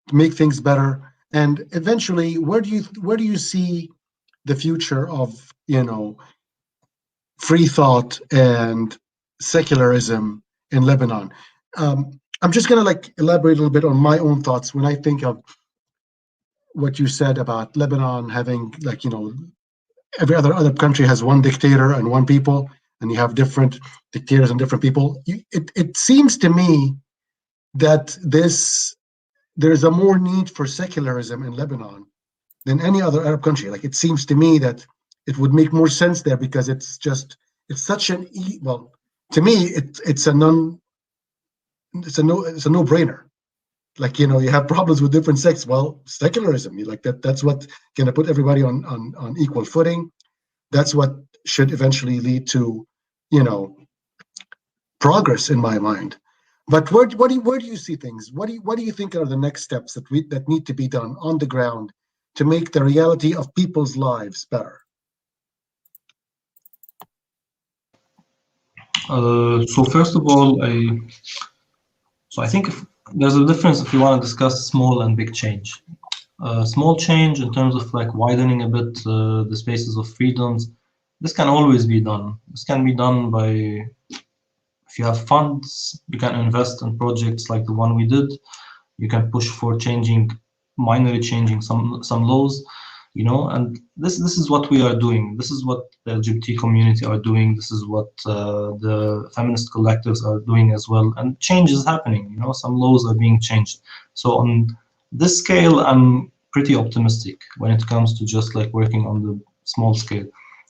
to make things better. And eventually, where do you see the future of, you know, free thought and secularism in Lebanon? I'm just gonna elaborate a little bit on my own thoughts when I think of what you said about Lebanon having, like, you know, every other country has one dictator and one people, and you have different dictators and different people. It seems to me that there's a more need for secularism in Lebanon than any other Arab country. Like, it seems to me that it would make more sense there, because it's such an well, to me it's a no-brainer. Like, you know, you have problems with different sects. Well, secularism, that's what gonna put everybody on equal footing. That's what should eventually lead to, you know, progress in my mind. But where do you see things? What do you think are the next steps that need to be done on the ground to make the reality of people's lives better? So first of all, I think there's a difference if you want to discuss small and big change. Small change in terms of like widening a bit the spaces of freedoms, this can always be done. This can be done by, if you have funds, you can invest in projects like the one we did. You can push for minorly changing some laws, you know, and this is what we are doing. This is what the LGBT community are doing. This is what the feminist collectives are doing as well. And change is happening, you know, some laws are being changed. So on this scale, I'm pretty optimistic when it comes to just like working on the small scale.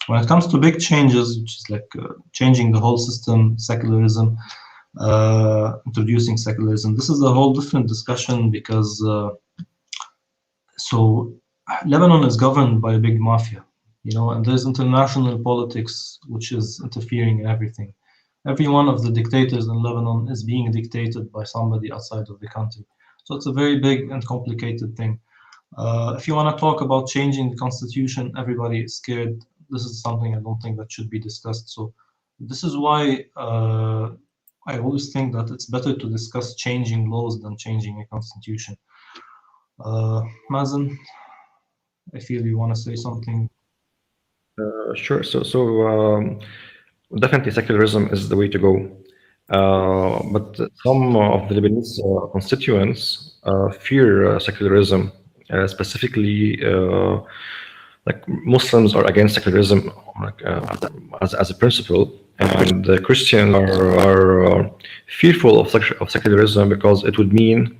When it comes to big changes, which is like changing the whole system, secularism, introducing secularism, this is a whole different discussion, because so Lebanon is governed by a big mafia, you know, and there's international politics which is interfering in everything. Every one of the dictators in Lebanon is being dictated by somebody outside of the country. So it's a very big and complicated thing. If you want to talk about changing the constitution, everybody is scared. This is something I don't think that should be discussed. So this is why I always think that it's better to discuss changing laws than changing a constitution. Mazen, I feel you want to say something. Sure. So definitely secularism is the way to go. But some of the Lebanese constituents fear secularism, specifically like Muslims are against secularism as a principle, and the Christians are fearful of secularism because it would mean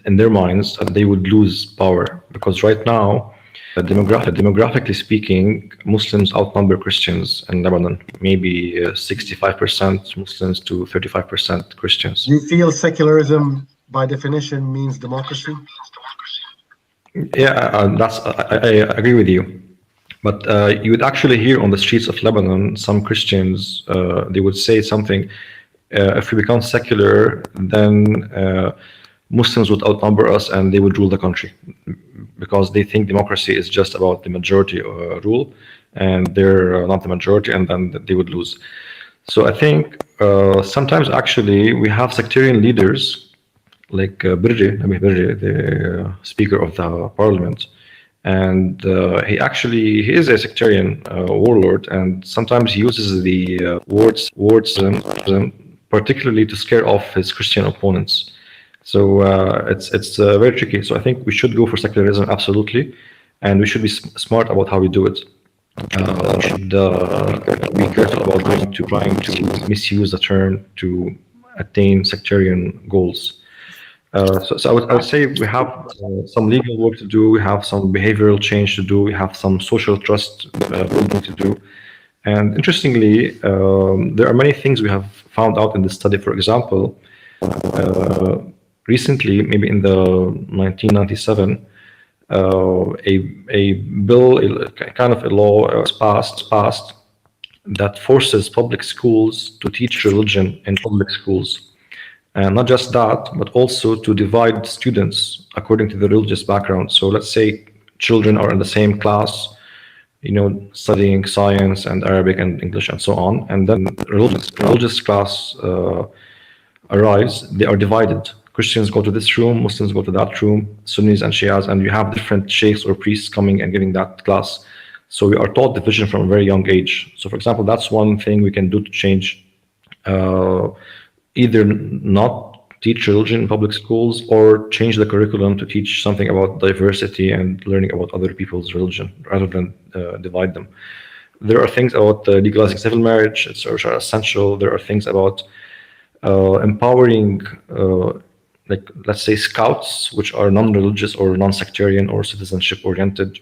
in their minds that they would lose power, because right now, demographically speaking, Muslims outnumber Christians in Lebanon, maybe 65% Muslims to 35% Christians. Do you feel secularism by definition means democracy? Yeah, I agree with you. But you would actually hear on the streets of Lebanon, some Christians, they would say something, if we become secular, then Muslims would outnumber us and they would rule the country, because they think democracy is just about the majority rule, and they're not the majority, and then they would lose. So I think sometimes actually we have sectarian leaders like Birri, the Speaker of the Parliament, and he is a sectarian warlord, and sometimes he uses the words particularly to scare off his Christian opponents. So it's very tricky. So I think we should go for secularism, absolutely, and we should be smart about how we do it. We should be careful about trying to misuse the term to attain sectarian goals. So I would say we have some legal work to do, we have some behavioral change to do, we have some social trust building to do. And interestingly, there are many things we have found out in this study. For example, recently, maybe in the 1997, a bill, kind of a law was passed that forces public schools to teach religion in public schools. And not just that, but also to divide students according to the religious background. So let's say children are in the same class, studying science and Arabic and English and so on, and then religious class arrives, they are divided. Christians go to this room, Muslims go to that room, Sunnis and Shias, and you have different sheikhs or priests coming and giving that class. So we are taught division from a very young age. So for example, that's one thing we can do to change. Either not teach religion in public schools or change the curriculum to teach something about diversity and learning about other people's religion rather than divide them. There are things about legalizing civil marriage, which are essential. There are things about empowering, like let's say scouts, which are non-religious or non-sectarian or citizenship oriented,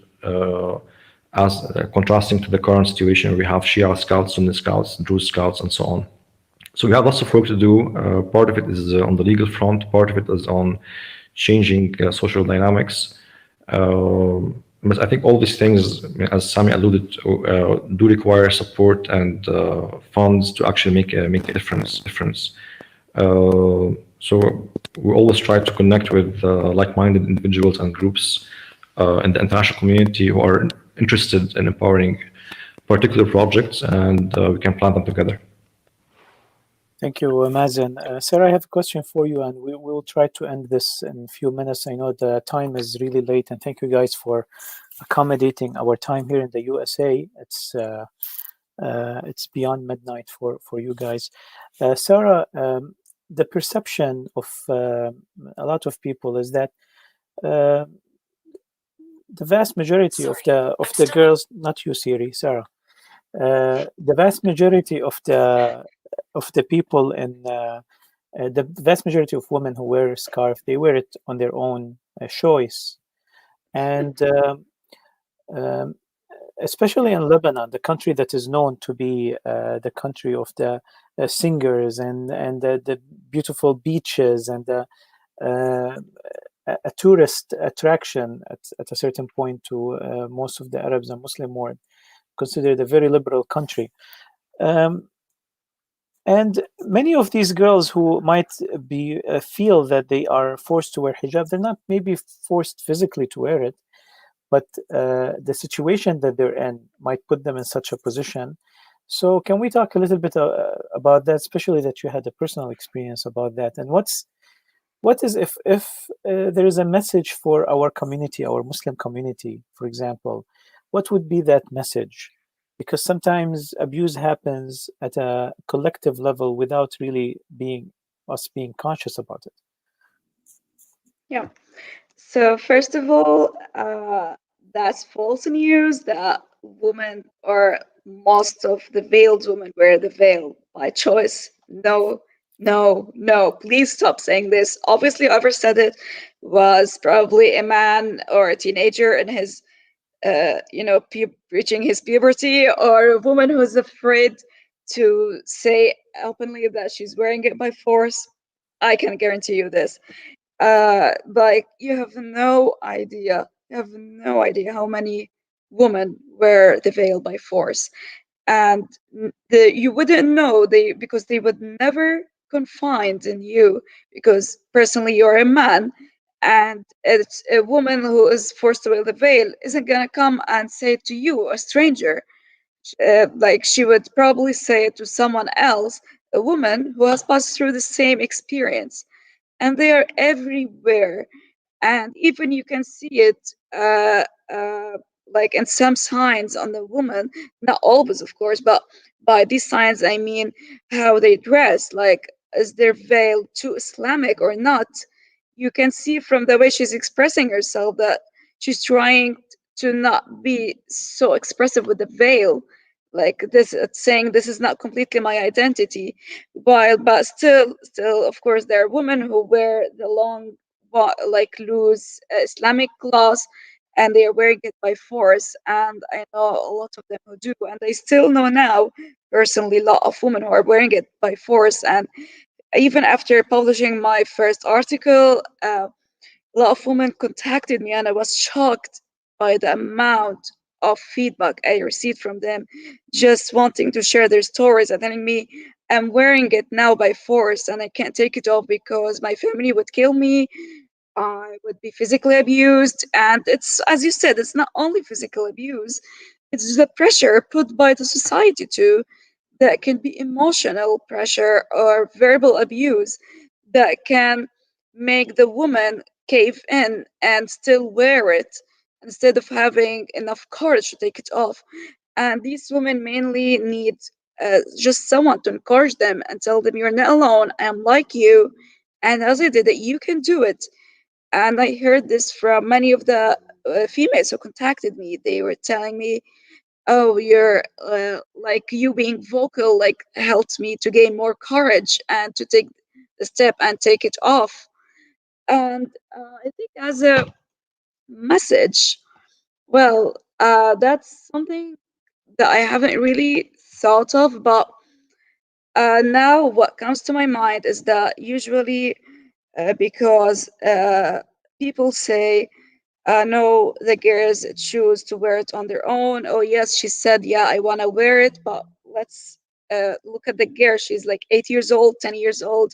as contrasting to the current situation where we have Shia scouts, Sunni scouts, Druze scouts, and so on. So we have lots of work to do. Part of it is on the legal front, part of it is on changing social dynamics. But I think all these things, as Sami alluded to, do require support and funds to actually make a difference. So we always try to connect with like-minded individuals and groups in the international community who are interested in empowering particular projects, and we can plan them together. Thank you, Mazen. Sarah, I have a question for you, and we will try to end this in a few minutes. I know the time is really late, and thank you guys for accommodating our time here in the USA. It's beyond midnight for you guys. Sarah, the perception of a lot of people is that the vast majority of the girls, not you, Siri, Sarah, the vast majority of the people in the vast majority of women who wear a scarf, they wear it on their own choice, and especially in Lebanon, the country that is known to be the country of the singers and the beautiful beaches and a tourist attraction at a certain point to most of the Arabs and Muslim world, considered a very liberal country. And many of these girls who might be feel that they are forced to wear hijab, they're not maybe forced physically to wear it, but the situation that they're in might put them in such a position. So can we talk a little bit about that, especially that you had a personal experience about that? And what is if there is a message for our community, our Muslim community, for example, what would be that message? Because sometimes abuse happens at a collective level without really being conscious about it. Yeah. So first of all, that's false news that women or most of the veiled women wear the veil by choice. No, please stop saying this. Obviously, whoever said it was probably a man or a teenager in his reaching his puberty, or a woman who's afraid to say openly that she's wearing it by force. I can guarantee you this. Like, you have no idea how many women wear the veil by force, and you wouldn't know because they would never confined in you, because personally you're a man, and it's a woman who is forced to wear the veil isn't gonna come and say it to you, a stranger. Like she would probably say it to someone else, a woman who has passed through the same experience, and they are everywhere. And even you can see it like in some signs on the woman, not always of course, but by these signs I mean how they dress, like is their veil too Islamic or not. You can see from the way she's expressing herself that she's trying to not be so expressive with the veil, like this, it's saying this is not completely my identity, while but still of course there are women who wear the long like loose Islamic clothes, and they are wearing it by force. And I know a lot of them who do, and I still know now personally a lot of women who are wearing it by force. And even after publishing my first article, a lot of women contacted me, and I was shocked by the amount of feedback I received from them, just wanting to share their stories and telling me, I'm wearing it now by force and I can't take it off because my family would kill me. I would be physically abused. And it's, as you said, it's not only physical abuse, it's the pressure put by the society too. That can be emotional pressure or verbal abuse that can make the woman cave in and still wear it instead of having enough courage to take it off. And these women mainly need just someone to encourage them and tell them, you're not alone, I'm like you. And as I did it, you can do it. And I heard this from many of the females who contacted me. They were telling me, oh, you're like you being vocal, like helped me to gain more courage and to take the step and take it off. And I think as a message, well, that's something that I haven't really thought of, but now what comes to my mind is that usually because people say, no, the girls choose to wear it on their own. Oh, yes, she said, yeah, I want to wear it, but let's look at the girl. She's like 8 years old, 10 years old.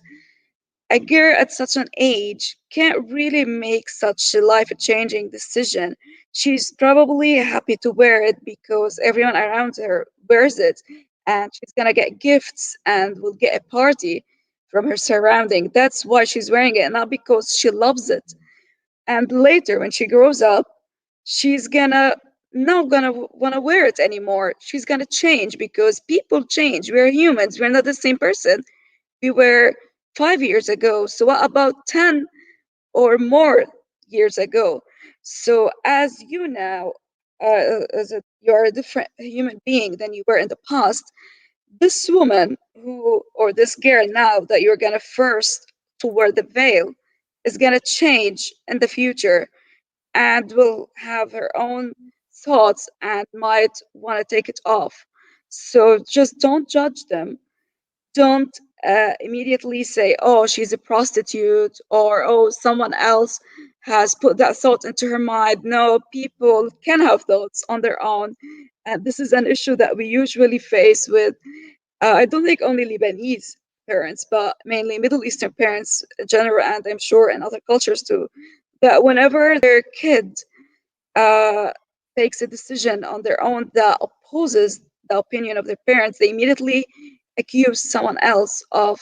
A girl at such an age can't really make such a life-changing decision. She's probably happy to wear it because everyone around her wears it, and she's gonna get gifts and will get a party from her surrounding. That's why she's wearing it, not because she loves it. And later, when she grows up, she's gonna not gonna want to wear it anymore. She's gonna change because people change. We're humans. We're not the same person we were 5 years ago. So what about 10 or more years ago? So as you now, you're a different human being than you were in the past. This woman who, or this girl now that you're gonna first to wear the veil, is gonna change in the future and will have her own thoughts and might want to take it off. So just don't judge them. Don't immediately say, oh, she's a prostitute, or oh, someone else has put that thought into her mind. No, people can have thoughts on their own. And this is an issue that we usually face with, I don't think only Lebanese parents, but mainly Middle Eastern parents in general, and I'm sure in other cultures too, that whenever their kid uh, takes a decision on their own that opposes the opinion of their parents, they immediately accuse someone else of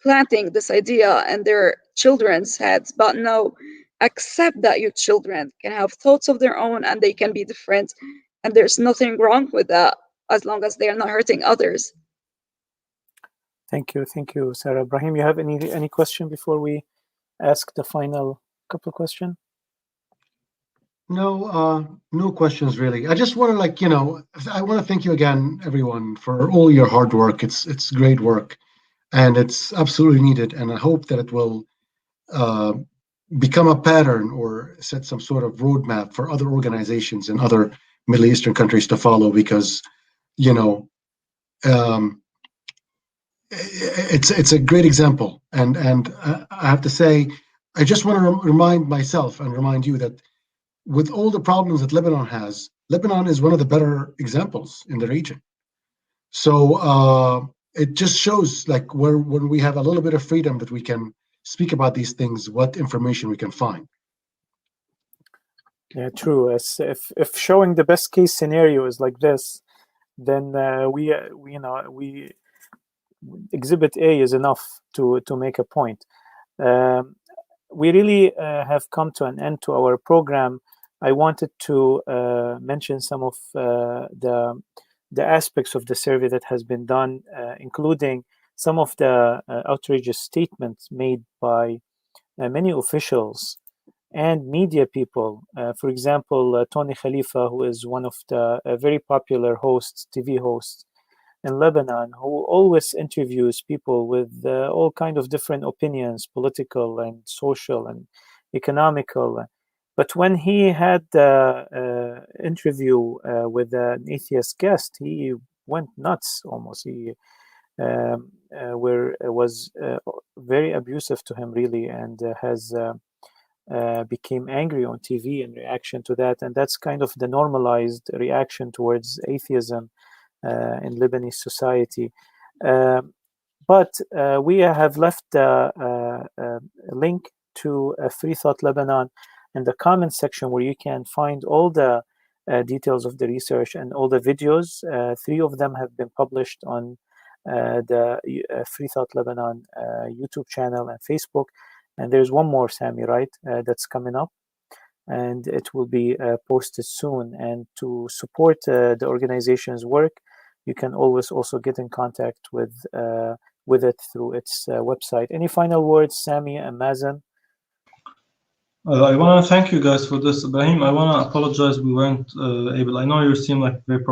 planting this idea in their children's heads. But no, accept that your children can have thoughts of their own and they can be different, and there's nothing wrong with that as long as they are not hurting others. Thank you, Sarah. Ibrahim, you have any question before we ask the final couple questions? No questions really. I just want to I want to thank you again, everyone, for all your hard work. It's great work, and it's absolutely needed. And I hope that it will become a pattern or set some sort of roadmap for other organizations in other Middle Eastern countries to follow. Because it's a great example, and I have to say, I just want to remind myself and remind you that with all the problems that Lebanon has, Lebanon is one of the better examples in the region. So it just shows like when we have a little bit of freedom that we can speak about these things, what information we can find. Yeah, true. If showing the best case scenario is like this, then we exhibit A is enough to make a point. We really have come to an end to our program. I wanted to mention some of the aspects of the survey that has been done, including some of the outrageous statements made by many officials and media people. For example, Tony Khalifa, who is one of the very popular hosts, TV hosts in Lebanon, who always interviews people with all kind of different opinions, political and social and economical. But when he had the interview with an atheist guest, he went nuts almost. He was very abusive to him, really, and has became angry on TV in reaction to that. And that's kind of the normalized reaction towards atheism in Lebanese society. But we have left a link to Freethought Lebanon in the comment section, where you can find all the details of the research and all the videos. 3 of them have been published on the Freethought Lebanon YouTube channel and Facebook. And there's one more, Sami, right? That's coming up. And it will be posted soon. And to support the organization's work, you can always also get in contact with it through its website. Any final words, Sami and Mazen? I want to thank you guys for this. Ibrahim, I want to apologize we weren't able. I know you seem like a very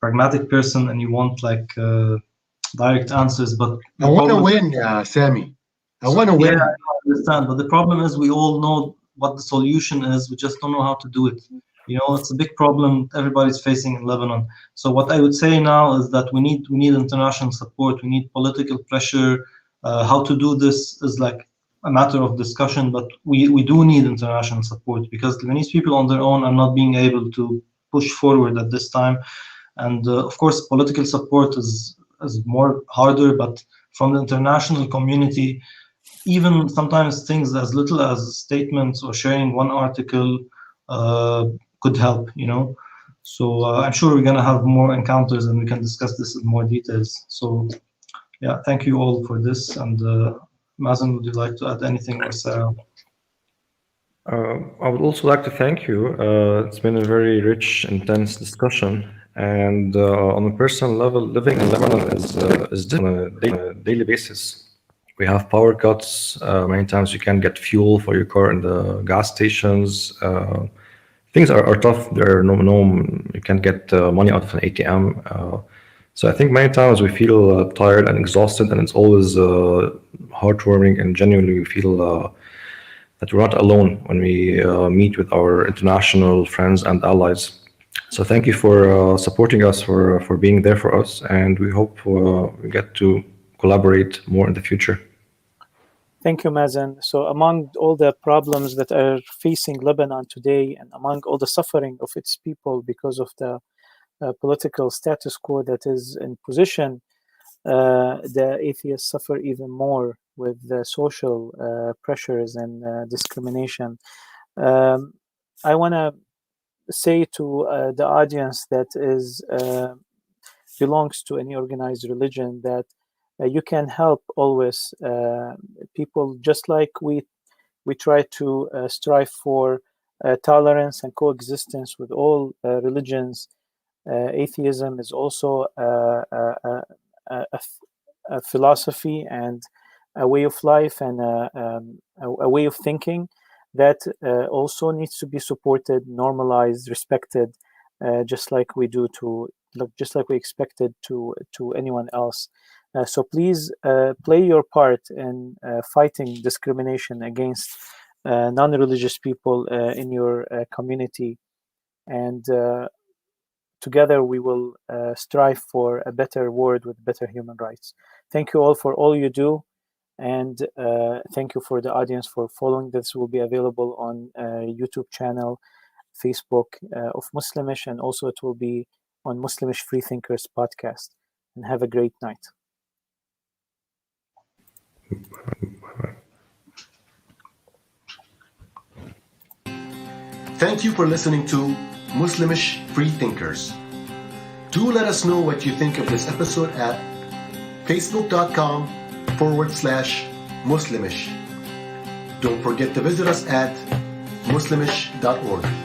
pragmatic person and you want like direct answers, but I want to win, Sami. I want to win. Yeah, I understand, but the problem is we all know what the solution is. We just don't know how to do it. You know, it's a big problem everybody's facing in Lebanon. So what I would say now is that we need international support. We need political pressure. How to do this is like a matter of discussion, but we do need international support because Lebanese people on their own are not being able to push forward at this time. And of course, political support is more harder, but from the international community, even sometimes things as little as statements or sharing one article could help, you know. So I'm sure we're going to have more encounters and we can discuss this in more details. So yeah, thank you all for this. And Mazen, would you like to add anything, or Sarah? I would also like to thank you. It's been a very rich, intense discussion. And on a personal level, living in Lebanon is different on a daily basis. We have power cuts. Many times you can't get fuel for your car in the gas stations. Things are tough. There are you can't get money out of an ATM. So I think many times we feel tired and exhausted, and it's always heartwarming and genuinely we feel that we're not alone when we meet with our international friends and allies. So thank you for supporting us, for being there for us, and we hope we get to collaborate more in the future. Thank you, Mazen. So among all the problems that are facing Lebanon today, and among all the suffering of its people because of the political status quo that is in position, the atheists suffer even more with the social pressures and discrimination. I want to say to the audience that belongs to any organized religion that you can help always people, just like we try to strive for tolerance and coexistence with all religions. Atheism is also a philosophy and a way of life and a way of thinking that also needs to be supported, normalized, respected, just like we do just like we expected to anyone else. So please play your part in fighting discrimination against non-religious people in your community, and together we will strive for a better world with better human rights. Thank you all for all you do, and thank you for the audience for following. This will be available on YouTube channel, Facebook of Muslimish, and also it will be on Muslimish Freethinkers podcast. and have a great night. Thank you for listening to Muslimish Freethinkers. Do let us know what you think of this episode at facebook.com/Muslimish. Don't forget to visit us at muslimish.org.